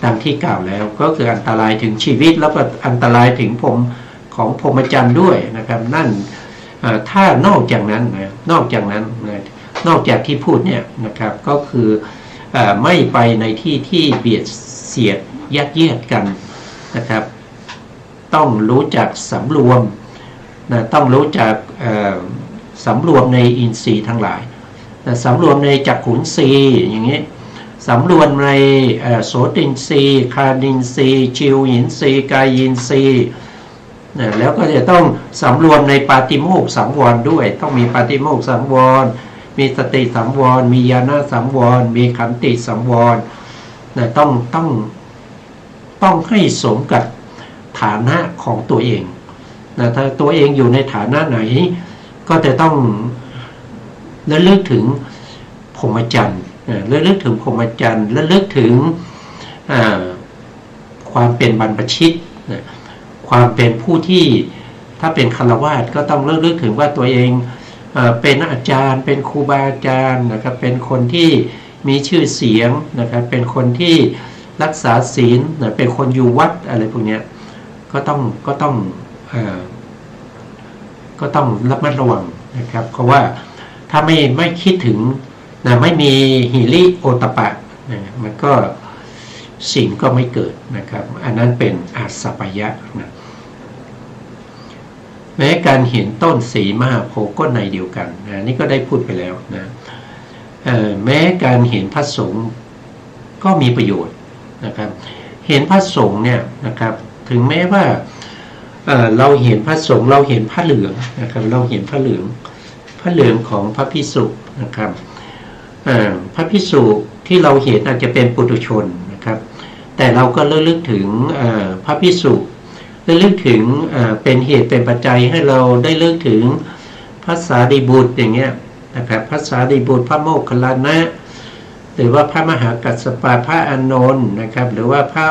ดังที่กล่าวแล้วก็คืออันตรายถึงชีวิตแล้วก็อันตรายถึงผมของพรหมจรรย์ด้วยนะครับนั่นถ้านอกจากนั้นนะนอกจากนั้นนะนอกจากที่พูดเนี่ยนะครับก็คือไม่ไปในที่ที่เบียดเสียดยัดเยียดกันนะครับต้องรู้จักสำรวมนะต้องรู้จักสำรวมในอินทรีย์ทั้งหลายนะสำรวมในจักขุนทรีย์อย่างนี้สำรวมในโสตินทรีย์คานินทรีย์ชิวหินทรีย์กายินทรีย์นะแล้วก็จะต้องสำรวมในปาติโมกข์สังวรด้วยต้องมีปาติโมกข์สังวรมีสติสังวรมีญาณสังวรมีขันติสังวรนะต้องให้สมกับฐานะของตัวเองนะถ้าตัวเองอยู่ในฐานะไหนก็จะต้องระลึกถึงพรหมจรรย์ระลึกถึงพรหมจรรย์ระลึกถึงความเป็นบรรพชิตความเป็นผู้ที่ถ้าเป็นฆราวาสก็ต้องระลึกถึงว่าตัวเองเป็นอาจารย์เป็นครูบาอาจารย์นะครับเป็นคนที่มีชื่อเสียงนะครับเป็นคนที่รักษาศีลเป็นคนอยู่วัดอะไรพวกนี้ก็ต้องระมัดระวังนะครับเพราะว่าถ้าไม่คิดถึงนะไม่มีหิริโอตปะนะมันก็ศีลก็ไม่เกิดนะครับอันนั้นเป็นอัสสัพยะนะแม้การเห็นต้นสีมหาโพธิ์ก็ในเดียวกันนะนี่ก็ได้พูดไปแล้วนะแม้การเห็นพระสงฆ์ก็มีประโยชน์นะครับเห็นพระสงฆ์เนี่ยนะครับถึงแม้ว่าเราเห็นพระสงฆ์เราเห็นผ้าเหลืองนะครับเราเห็นผ้าเหลืองของพระภิกษุนะครับพระภิกษุที่เราเห็นอาจจะเป็นปุถุชนนะครับแต่เราก็ระลึกถึงพระภิกษุระลึกถึงเป็นเหตุเป็นปัจจัยให้เราได้ระลึกถึงพระสารีบุตรอย่างเงี้ยนะครับพระสารีบุตรพระโมคคัลลานะหรือว่าพระมหากัสสปะพระอานนท์นะครับหรือว่าพระ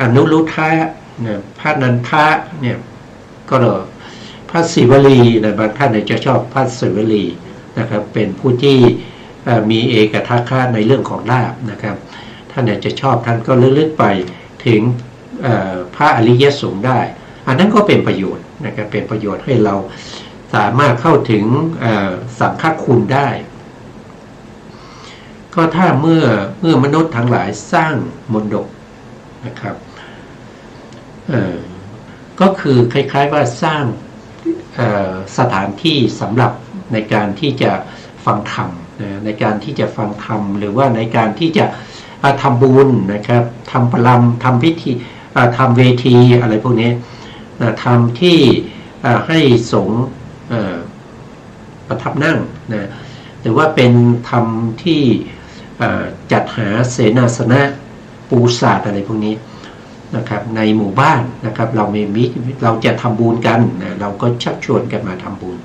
อนุรุทธะพระนันทะเนี่ยก็พระศิวลีนะบางท่านจะชอบพระศิวลีนะครับเป็นผู้ที่มีเอกทัคคะในเรื่องของลาภนะครับท่านจะชอบท่านก็ลึกไปถึงพระอริยสงฆ์ได้อันนั้นก็เป็นประโยชน์นะครับเป็นประโยชน์ให้เราสามารถเข้าถึงสังฆคุณได้ก็ถ้าเมื่อมนุษย์ทั้งหลายสร้างมณฑปนะครับก็คือคล้ายๆว่าสร้างสถานที่สำหรับในการที่จะฟังธรรมในการที่จะฟังธรรมหรือว่าในการที่จะทำบุญนะครับทำพลัมทำพิธีทำเวทีอะไรพวกนี้ทำที่ให้สงฆ์ประทับนั่งนะหรือว่าเป็นทำที่จัดหาเสนาสนะปูสาดอะไรพวกนี้นะครับในหมู่บ้านนะครับเราจะทำบุญกันนะเราก็ชักชวนกันมาทำบุญ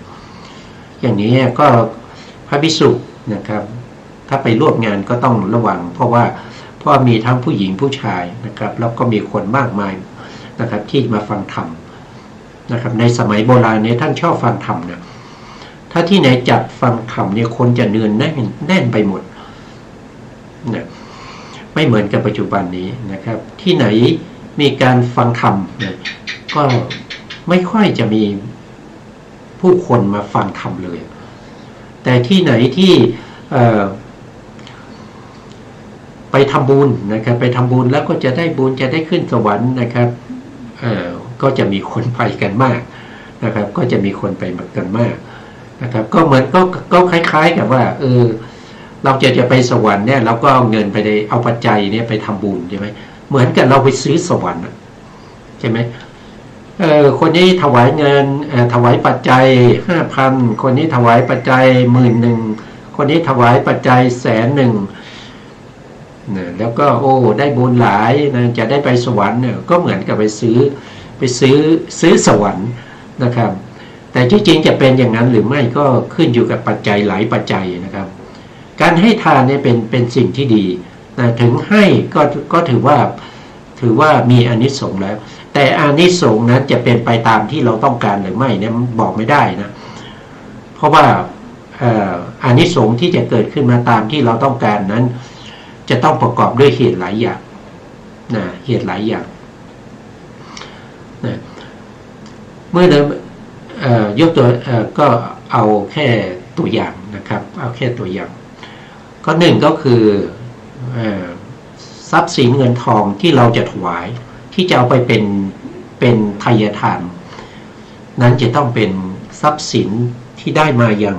อย่างนี้ก็พระภิกษุนะครับถ้าไปร่วมงานก็ต้องระวังเพราะมีทั้งผู้หญิงผู้ชายนะครับแล้วก็มีคนมากมายนะครับที่มาฟังธรรมนะครับในสมัยโบราณเนี่ยท่านชอบฟังธรรมนะถ้าที่ไหนจัดฟังธรรมเนี่ยคนจะเนืองแน่นไปหมดนะไม่เหมือนกับปัจจุบันนี้นะครับที่ไหนมีการฟังธรรมนะก็ไม่ค่อยจะมีผู้คนมาฟังธรรมเลยแต่ที่ไหนที่ไปทำบุญนะครับไปทำบุญแล้วก็จะได้บุญจะได้ขึ้นสวรรค์นะครับก็จะมีคนไปกันมากนะครับก็จะมีคนไปกันมากนะครับก็เหมือนก็คล้ายๆกับว่าเราจะไปสวรรค์เนี่ยเราก็เอาเงินไปเอาปัจจัยเนี่ยไปทำบุญใช่ไหมเหมือนกับเราไปซื้อสวรรค์ใช่ไหมคนนี้ถวายเงินถวายปัจจัย 5,000 คนนี้ถวายปัจจัย 10,000 คนนี้ถวายปัจจัย 100,000นะแล้วก็ได้บุญหลายนะจะได้ไปสวรรค์เนี่ยก็เหมือนกับไปซื้อสวรรค์นะครับแต่จริงๆจะเป็นอย่างนั้นหรือไม่ก็ขึ้นอยู่กับปัจจัยหลายปัจจัยนะครับการให้ทานเนี่ยเป็นสิ่งที่ดีนะถึงให้ก็ถือว่ามีอานิสงส์แล้วแต่ แต่อานิสงส์นั้นจะเป็นไปตามที่เราต้องการหรือไม่เนี่ยบอกไม่ได้นะเพราะว่าอานิสงส์ที่จะเกิดขึ้นมาตามที่เราต้องการนั้นจะต้องประกอบด้วยเหตุหลายอย่างนะเหตุหลายอย่างนะเมื่อยกตัวก็เอาแค่ตัวอย่างนะครับเอาแค่ตัวอย่างก็หนึ่งก็คือทรัพย์สินเงินทองที่เราจะถวายที่จะเอาไปเป็นทายทานนั้นจะต้องเป็นทรัพย์สินที่ได้มาอย่าง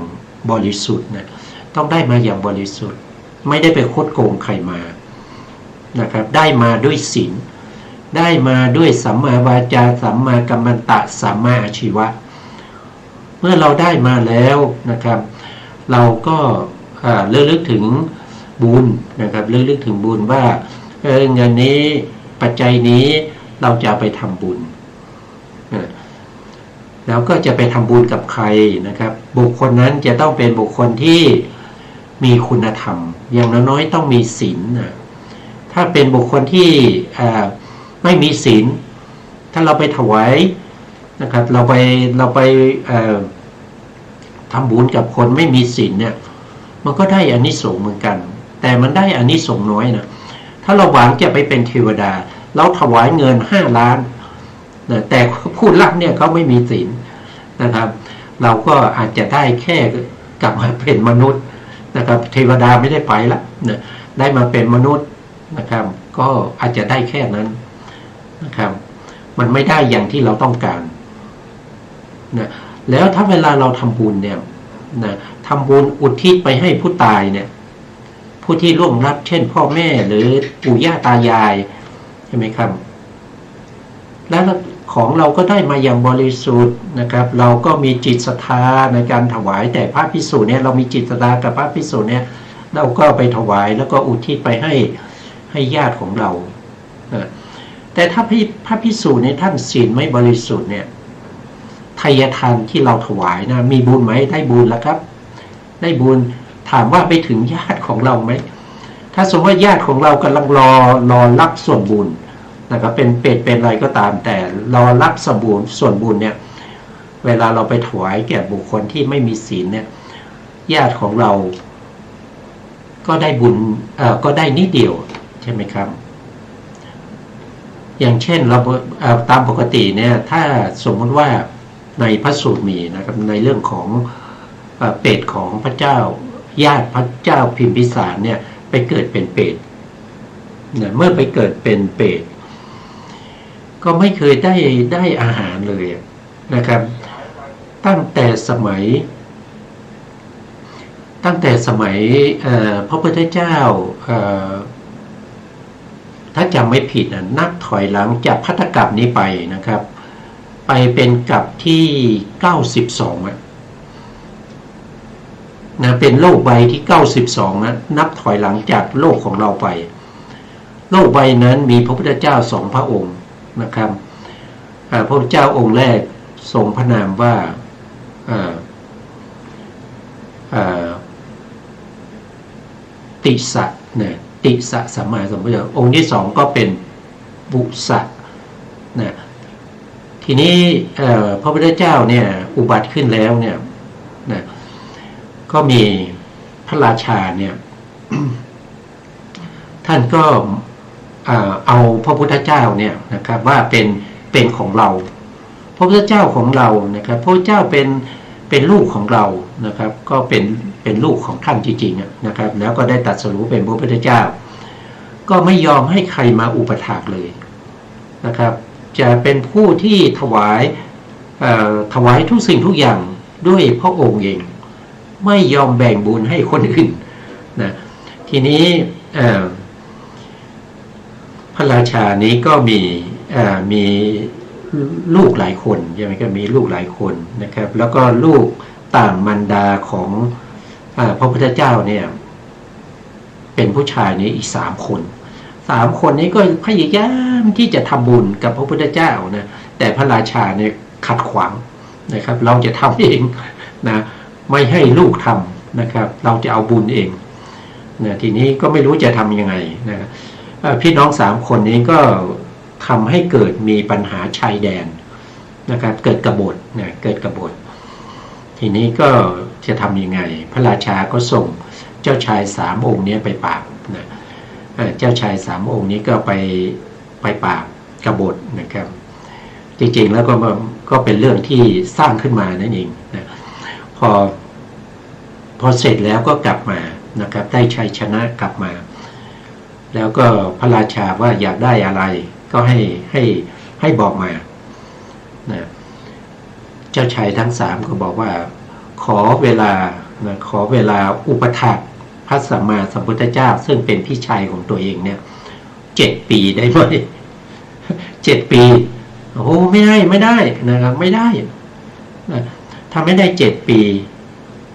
บริสุทธิ์นะต้องได้มาอย่างบริสุทธิ์ไม่ได้ไปคดโกงใครมานะครับได้มาด้วยศีลได้มาด้วยสัมมาวาจาสัมมากัมมันตะสัมมาอาชีวะเมื่อเราได้มาแล้วนะครับเราก็เลือกถึงบุญนะครับเลือกถึงบุญว่าเงินนี้ปัจจัยนี้เราจะไปทำบุญแล้วก็จะไปทำบุญกับใครนะครับบุคคลนั้นจะต้องเป็นบุคคลที่มีคุณธรรมอย่างน้อยๆต้องมีศีลนะถ้าเป็นบุคคลที่ไม่มีศีลถ้าเราไปถวายนะครับเราไปทำบุญกับคนไม่มีศีลเนี่ยมันก็ได้อานิสงส์เหมือนกันแต่มันได้อานิสงส์น้อยนะถ้าเราหวังจะไปเป็นเทวดาเราถวายเงิน5 ล้านนะแต่ผู้รับเนี่ยเขาไม่มีศีลนะครับเราก็อาจจะได้แค่กลับมาเป็นมนุษย์นะครับเทวดาไม่ได้ไปละนะได้มาเป็นมนุษย์นะครับก็อาจจะได้แค่นั้นนะครับมันไม่ได้อย่างที่เราต้องการนะแล้วถ้าเวลาเราทำบุญเนี่ยนะทำบุญอุทิศไปให้ผู้ตายเนี่ยผู้ที่ล่วงลับเช่นพ่อแม่หรือปู่ย่าตายายใช่ไหมครับแล้วของเราก็ได้มาอย่างบริสุทธิ์นะครับเราก็มีจิตศรัทธาในการถวายแต่พระภิกษุเนี่ยเรามีจิตศรัทธากับพระภิกษุเนี่ยเราก็ไปถวายแล้วก็อุทิศไปให้ญาติของเราแต่ถ้าพระภิกษุเนี่ยท่านศีลไม่บริสุทธิ์เนี่ยทายทานที่เราถวายนะมีบุญไหมได้บุญแล้วครับได้บุญถามว่าไปถึงญาติของเราไหมถ้าสมมติว่าญาติของเรากำลังรอรับส่วนบุญนะครับเป็นเป็ดเป็นอะไรก็ตามแต่รอรับส่วนบุญเนี่ยเวลาเราไปถวายแก่บุคคลที่ไม่มีศีลเนี่ยญาติของเราก็ได้บุญก็ได้นิดเดียวใช่ไหมครับอย่างเช่นเราตามปกติเนี่ยถ้าสมมติว่าในพระสูตรมีนะครับในเรื่องของเป็ดของพระเจ้าญาติพระเจ้าพิมพิสารเนี่ยไปเกิดเป็นเป็ดเนี่ยเมื่อไปเกิดเป็นเป็ดก็ไม่เคยได้อาหารเลยนะครับตั้งแต่สมัยพระพุทธเจ้าถ้าจำไม่ผิดนับถอยหลังจากภัตตกัปนี้ไปนะครับไปเป็นกัปที่92นะเป็นโลกใบที่92นะนับถอยหลังจากโลกของเราไปโลกใบนั้นมีพระพุทธเจ้า2 พระองค์นะครับพระพุทธเจ้าองค์แรกทรงพระนามว่าติสะนะติสะสัมมาสัมพุทธเจ้าองค์ที่2ก็เป็นบุษะนะทีนี้พระพุทธเจ้าเนี่ยอุบัติขึ้นแล้วเนี่ยนะก็มีพระราชาเนี่ย ท่านก็เอาพระพุทธเจ้าเนี่ยนะครับว่าเป็นของเราพระพุทธเจ้าของเรานะครับพระพุทธเจ้าเป็นลูกของเรานะครับก็เป็นลูกของท่านจริงๆนะครับแล้วก็ได้ตรัสรู้เป็นพระพุทธเจ้าก็ไม่ยอมให้ใครมาอุปถากเลยนะครับจะเป็นผู้ที่ถวายทุกสิ่งทุกอย่างด้วยพระองค์เองไม่ยอมแบ่งบุญให้คนอื่นนะทีนี้พระราชานี้ก็มีลูกหลายคนใช่ไหมครับมีลูกหลายคนนะครับแล้วก็ลูกต่างมารดาของพระพุทธเจ้าเนี่ยเป็นผู้ชายนี้อีก3 คนนี้ก็พยายามที่จะทำบุญกับพระพุทธเจ้านะแต่พระราชาเนี่ยขัดขวางนะครับเราจะทำเองนะไม่ให้ลูกทำนะครับเราจะเอาบุญเองนะทีนี้ก็ไม่รู้จะทำยังไงนะครับพี่น้อง3 คนนี้ก็ ทำให้เกิดมีปัญหาชายแดนนะครับเกิดกบฏนะเกิดกบฏทีนี้ก็จะทำยังไงพระราชาก็ส่งเจ้าชาย3 องค์นี้ไปปราบนะเจ้าชาย3 องค์นี้ก็ไปปราบกบฏนะครับจริงๆแล้วก็เป็นเรื่องที่สร้างขึ้นมานั่นเองนะพอเสร็จแล้วก็กลับมานะครับได้ชัยชนะกลับมาแล้วก็พระราชาว่าอยากได้อะไรก็ให้บอกมานะเจ้าชายทั้ง3ก็บอกว่าขอเวลาอุปถัมภ์พระสัมมาสัมพุทธเจ้าซึ่งเป็นพี่ชายของตัวเองเนี่ย7 ปีได้ไหม7 ปีโอ้ไม่ได้นะครับไม่ได้นะถ้าไม่ได้7 ปี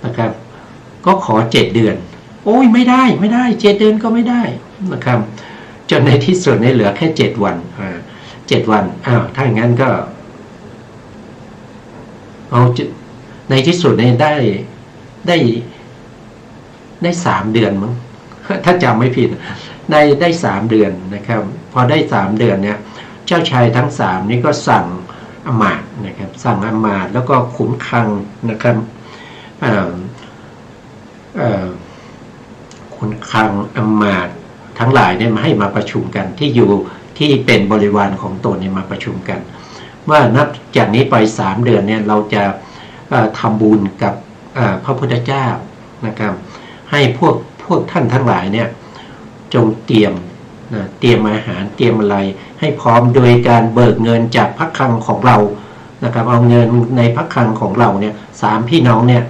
นะครับก็ขอ7 เดือนโอ้ยไม่ได้7 เดือนก็ไม่ได้นะครับจนในที่สุดเหลือแค่7 วัน7 วันถ้าอย่างนั้นก็เอาในที่สุดเนี่ยได้3 เดือนมั้งถ้าจำไม่ผิดได้3 เดือนนะครับพอได้3 เดือนเนี่ยเจ้าชายทั้ง3นี่ก็สั่งอมาตย์นะครับสั่งอมาตย์แล้วก็ขุนคลังนะครับขุนคลังอมาตย์ทั้งหลายเนี่ยมาให้มาประชุมกันที่เป็นบริวารของตนเนี่ยมาประชุมกันว่านับจากนี้ไป3 เดือนเนี่ยเราจะทำบุญกับพระพุทธเจ้านะครับให้พวกท่านทั้งหลายเนี่ยจงเตรียมอาหารเตรียมอะไรให้พร้อมโดยการเบิกเงินจากพระคลังของเรานะครับเอาเงินในพระคลังของเราเนี่ย3 พี่น้องเนี่ย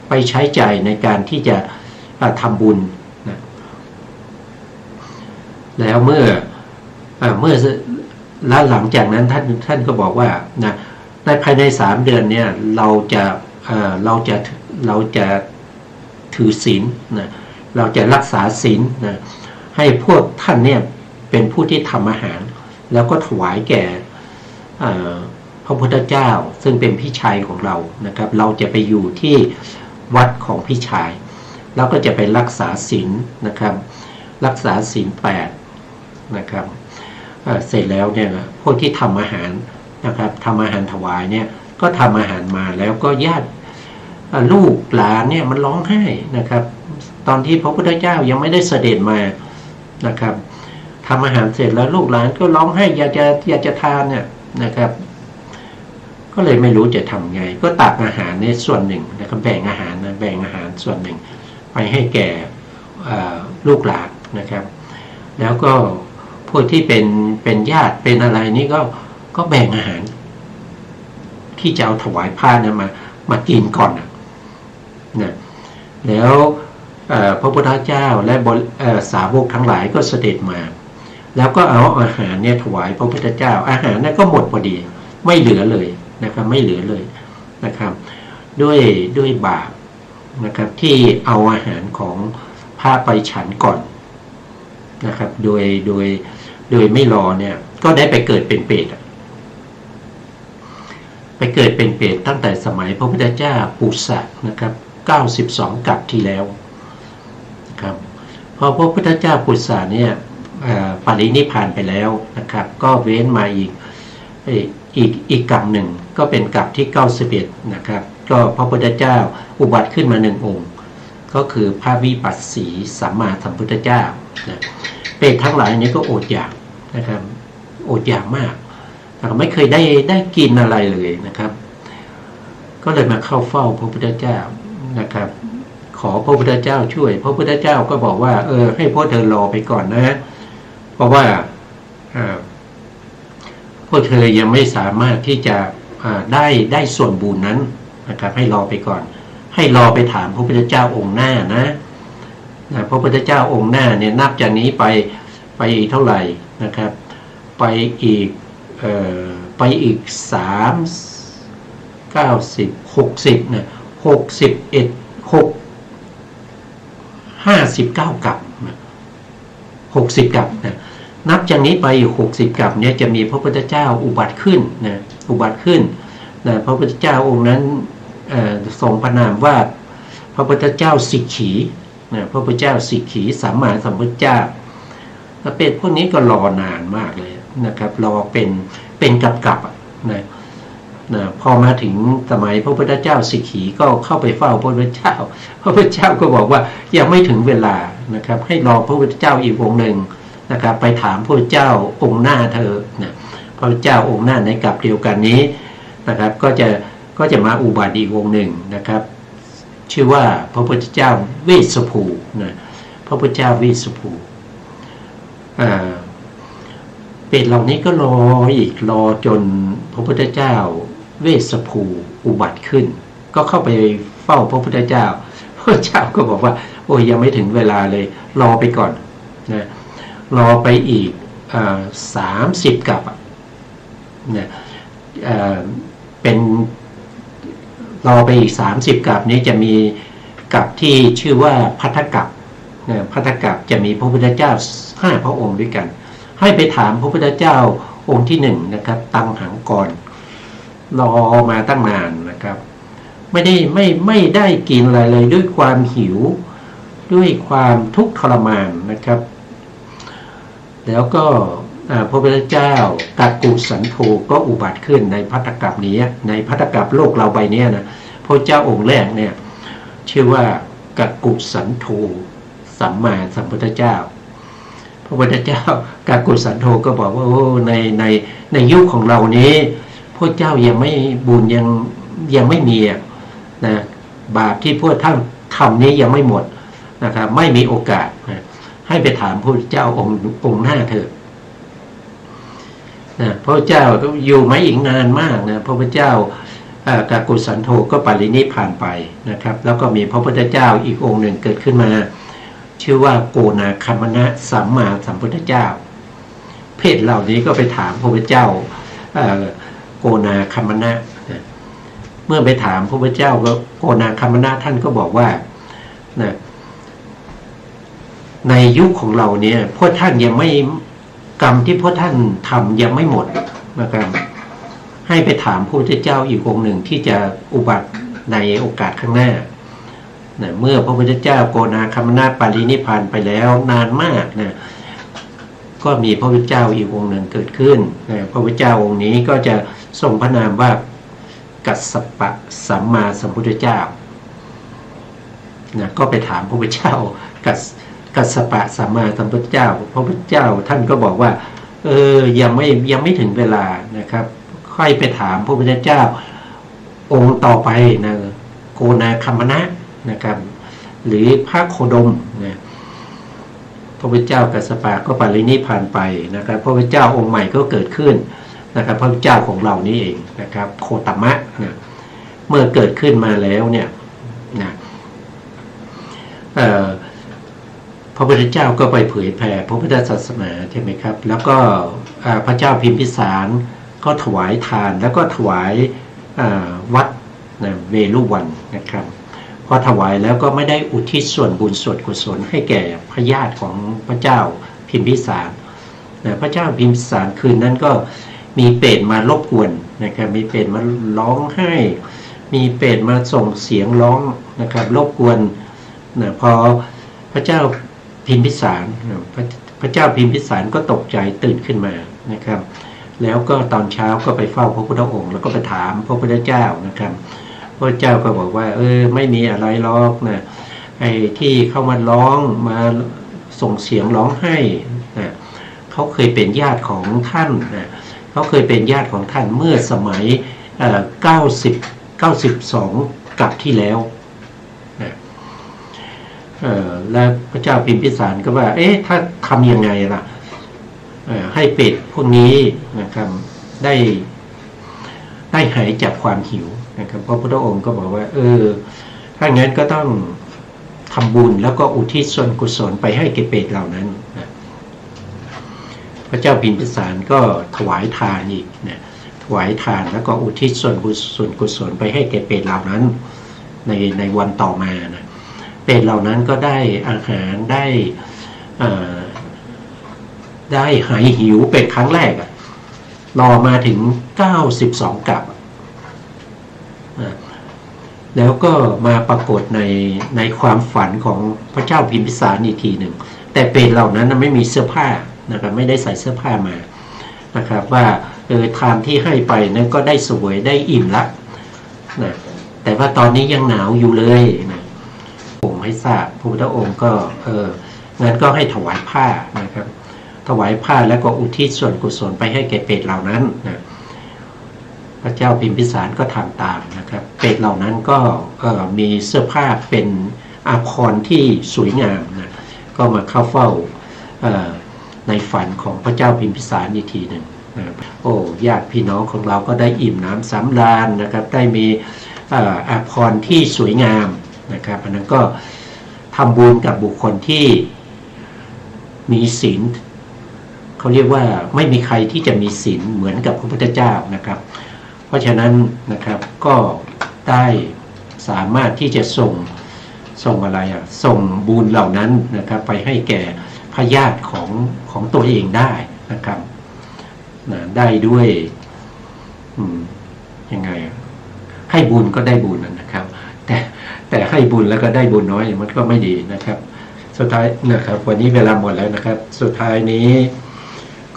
ไปใช้จ่ายในการที่จะทำบุญนะแล้วเมื่อหลังจากนั้นท่านก็บอกว่านะในภายใน3 เดือนเนี่ยเราจะถือศีลนะเราจะรักษาศีลนะให้พวกท่านเนี่ยเป็นผู้ที่ทำอาหารแล้วก็ถวายแก่พระพุทธเจ้าซึ่งเป็นพี่ชายของเรานะครับเราจะไปอยู่ที่วัดของพี่ชายเราก็จะไปรักษาศีลนะครับรักษาศีล8นะครับเสร็จแล้วเนี่ยพวกที่ทำอาหารนะครับทำอาหารถวายเนี่ยก็ทำอาหารมาแล้วก็ญาติลูกหลานเนี่ยมันร้องไห้นะครับตอนที่พระพุทธเจ้ายังไม่ได้เสด็จมานะครับทำอาหารเสร็จแล้วลูกหลานก็ร้องไห้อยากจะทานเนี่ยนะครับก็เลยไม่รู้จะทำไงก็ตักอาหารในส่วนหนึ่งนะครับแบ่งอาหารส่วนหนึ่งไปให้แก่ลูกหลานนะครับแล้วก็พวกที่เป็นญาติเป็นอะไรนี่ก็แบ่งอาหารที่จะเอาถวายผ้านะมากินก่อนนะแล้วพระพุทธเจ้าและสาวกทั้งหลายก็เสด็จมาแล้วก็เอาอาหารเนี่ยถวายพระพุทธเจ้าอาหารนั้นก็หมดพอดีไม่เหลือเลยนะครับไม่เหลือเลยนะครับด้วยบาปนะครับที่เอาอาหารของพระไปฉันก่อนนะครับโดยไม่รอเนี่ยก็ได้ไปเกิดเป็นเปรตตั้งแต่สมัยพระพุทธเจ้าปุษะนะครับ92 กัปที่แล้วนะครับพอพระพุทธเจ้าปุษะเนี่ยปรินิพพานไปแล้วนะครับก็เว้นมาอีกกัปหนึ่งก็เป็นกัปที่91นะครับก็พระพุทธเจ้าอุบัติขึ้นมา1 องค์ก็คือพระวิปัสสีสัมมาสัมพุทธเจ้านะเปรตทั้งหลายนี้ก็อดอยากนะครับอดอยากมากนะครับไม่เคยได้กินอะไรเลยนะครับก็เลยมาเข้าเฝ้าพระพุทธเจ้านะครับขอพระพุทธเจ้าช่วยพระพุทธเจ้าก็บอกว่าให้พวกเธอรอไปก่อนนะเพราะว่าพวกเธอยังไม่สามารถที่จะได้ส่วนบุญนั้นนะครับให้รอไปก่อนให้รอไปถามพระพุทธเจ้าองค์หน้านะพระพุทธเจ้าองค์หน้าเนี่ยนับจากนี้ไปอีกเท่าไหร่นะครับไปอีก60นะ59 กัปนะ60 กัปนะนับจากนี้ไปอีก60 กัปเนี่ยจะมีพระพุทธเจ้าอุบัติขึ้นนะพระพุทธเจ้าองค์นั้นทรงพระนามว่าพระพุทธเจ้าสิกขีนะพระพุทธเจ้าสิกขีสัมมาสัมพุทธเจ้าเป็ดพวกนี้ก็รอนานมากเลย นะครับรอเป็นกับนะพอมาถึงสมัยพระพุทธเจ้าสิกขีก็เข้าไปเฝ้าพระพุทธเจ้าพระพุทธเจ้าก็บอกว่ายังไม่ถึงเวลานะครับให้รอพระพุทธเจ้าอีกองค์หนึ่งนะครับไปถามพระพุทธเจ้าองค์หน้าเธอนะพระพุทธเจ้าองค์หน้าในกับเดียวกันนี้นะครับก็จะมาอุบัติอีกองค์หนึ่งนะครับชื่อว่าพระพุทธเจ้าเวสสภูนะพระพุทธเจ้าเวสสภูเป็ดเหล่านี้ก็รอจนพระพุทธเจ้าเวสสภูอุบัติขึ้นก็เข้าไปเฝ้าพระพุทธเจ้าพระเจ้าก็บอกว่าโอ้ยยังไม่ถึงเวลาเลยรอไปก่อนนะรอไปอีก30 กับนะเป็นรอไปอีก30 กับนี้จะมีกับที่ชื่อว่าภัททกับนะภัททกับจะมีพระพุทธเจ้า5 พระองค์ด้วยกันให้ไปถามพระพุทธเจ้าองค์ที่1นะครับตังหังกรรอมาตั้งนานนะครับไม่ได้กินอะไรเลยด้วยความหิวด้วยความทุกข์ทรมานนะครับแล้วก็พระพุทธเจ้ากักกุสันโธก็อุบัติขึ้นในภัททกับนี้ในภัททกับโลกเราใบนี้นะพระเจ้าองค์แรกเนี่ยชื่อว่ากักกุสันโธสัมมาสัมพุทธเจ้าพระพุทธเจ้ากักกุสันโธก็บอกว่าโอ้ในยุคของเรานี้พระเจ้ายังไม่บุญยังไม่มีนะบาปที่พวกท่านทำนี้ยังไม่หมดนะครับไม่มีโอกาสนะให้ไปถามพระพุทธเจ้าองค์หน้าเถอะนะพระเจ้าก็อยู่มาอีกนานมากนะพระพุทธเจ้ากักกุสันโธก็ปรินิพพานไปนะครับแล้วก็มีพระพุทธเจ้าอีกองค์หนึ่งเกิดขึ้นมาชื่อว่าโกนาคัมมนะสัมมาสัมพุทธเจ้าเพศเหล่านี้ก็ไปถามพระพุทธเจ้าโกนาคัมมนะเมื่อไปถามพระพุทธเจ้าก็โกนาคัมมนะท่านก็บอกว่านะในยุคของเราเนี่ยพวกท่านยังไม่กรรมที่พวกท่านทำยังไม่หมดนะครับให้ไปถามพระพุทธเจ้าอีกองค์หนึ่งที่จะอุบัติในโอกาสข้างหน้านะเมื่อพระพุทธเจ้าโกนาคัมมนะปรินิพพานไปแล้วนานมากนะก็มีพระพุทธเจ้าอีกองค์หนึ่งเกิดขึ้นนะพระพุทธเจ้าองค์นี้ก็จะทรงพระนามว่ากัสสปะสัมมาสัมพุทธเจ้านะก็ไปถามพระพุทธเจ้ากัสสปะสัมมาสัมพุทธเจ้าพระพุทธเจ้าท่านก็บอกว่ายังไม่ถึงเวลานะครับค่อยไปถามพระพุทธเจ้าองค์ต่อไปนะโกนาคัมมนะนะครับหรือพระโคดมนะพระพุทธเจ้ากัสสปะก็ปรินิพพานไปนะครับพระพุทธเจ้าองค์ใหม่ก็เกิดขึ้นนะครับพระพุทธเจ้าของเรานี่เองนะครับโคตมะนะเมื่อเกิดขึ้นมาแล้วเนี่ยนะพระพุทธเจ้าก็ไปเผยแผ่พระพุทธศาสนาใช่ไหมครับแล้วก็พระเจ้าพิมพิสารก็ถวายทานแล้วก็ถวายวัดเวรุวันนะครับพอถวายแล้วก็ไม่ได้อุทิศส่วนบุญส่วนกุศลให้แก่พระญาติของพระเจ้าพิมพิสารพระเจ้าพิมพิสารคืนนั้นก็มีเปรตมารบกวนนะครับมีเปรตมาร้องไห้มีเปรตมาส่งเสียงร้องนะครับรบกวนพอพระเจ้าพิมพิสารพระเจ้าพิมพิสารก็ตกใจตื่นขึ้นมานะครับแล้วก็ตอนเช้าก็ไปเฝ้าพระพุทธองค์แล้วก็ไปถามพระพุทธเจ้านะครับพระเจ้าก็บอกว่าไม่มีอะไรหรอกนะไอ้ที่เข้ามาร้องมาส่งเสียงร้องไห้นะเขาเคยเป็นญาติของท่านนะเขาเคยเป็นญาติของท่านเมื่อสมัย92กับที่แล้วนะและพระเจ้าพิมพิสารก็ว่าถ้าทำยังไงล่ะให้เป็ดพวกนี้นะครับได้หายจากความหิวนะครับพระพุทธองค์ก็บอกว่าถ้างั้นก็ต้องทำบุญแล้วก็อุทิศส่วนกุศลไปให้แก่เป็ดเหล่านั้นนะพระเจ้าพิมพิสารก็ถวายทานอีกนะถวายทานแล้วก็อุทิศส่วนกุศลไปให้แก่เป็ดเหล่านั้นในวันต่อมานะเป็ดเหล่านั้นก็ได้อาหารได้หายหิวเป็นครั้งแรกรอมาถึง92กับแล้วก็มาปรากฏในความฝันของพระเจ้าพิมพิสารอีกทีหนึ่งแต่เป็ดเหล่านั้นไม่มีเสื้อผ้านะครับไม่ได้ใส่เสื้อผ้ามา นะครับว่าทานที่ให้ไปนั้นก็ได้สวยได้อิ่มละนะแต่ว่าตอนนี้ยังหนาวอยู่เลยนะผมให้ทราบพระพุทธองค์ก็งั้นก็ให้ถวายผ้านะครับถวายผ้าแล้วก็อุทิศส่วนกุศลไปให้แก่เปรตเหล่านั้นนะพระเจ้าพิมพิสารก็ทำตามนะครับเปรตเหล่านั้นก็มีเสื้อผ้าเป็นอาภรณ์ที่สวยงามนะก็มาเข้าเฝ้าในฝันของพระเจ้าพิมพิสารอีกทีหนึ่งนะโอ้ญาติพี่น้องของเราก็ได้อิ่มน้ำสำราญนะครับได้มีอาภรณ์ที่สวยงามนะครับอันนั้นก็ทำบุญกับบุคคลที่มีศีลเขาเรียกว่าไม่มีใครที่จะมีศีลเหมือนกับพระพุทธเจ้านะครับเพราะฉะนั้นนะครับก็ได้สามารถที่จะส่งอะไรส่งบุญเหล่านั้นนะครับไปให้แก่พญาติของตัวเองได้นะครับได้ด้วยยังไงให้บุญก็ได้บุญนะครับแต่ให้บุญแล้วก็ได้บุญน้อยมันก็ไม่ดีนะครับสุดท้ายนะครับวันนี้เวลาหมดแล้วนะครับสุดท้ายนี้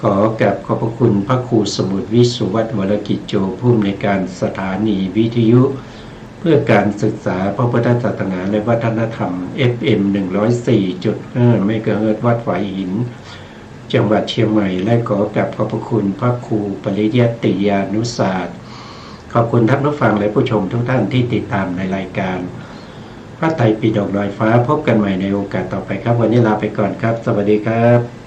ขอกราบขอบพระคุณพระครูสมุทรวิสุวัฒน์วรกิจโจผู้อำนวยการสถานีวิทยุเพื่อการศึกษาพระพุทธศาสนาและวัฒนธรรม FM 104.5 เมกะเฮิรตซ์วัดฝายหินจังหวัดเชียงใหม่และขอกราบขอบพระคุณพระครูปริยัติยานุศาสตร์ขอบคุณท่านผู้ฟังและผู้ชมทุกท่านที่ติดตามในรายการพระไตรปิฎกลอยฟ้าพบกันใหม่ในโอกาสต่อไปครับวันนี้ลาไปก่อนครับสวัสดีครับ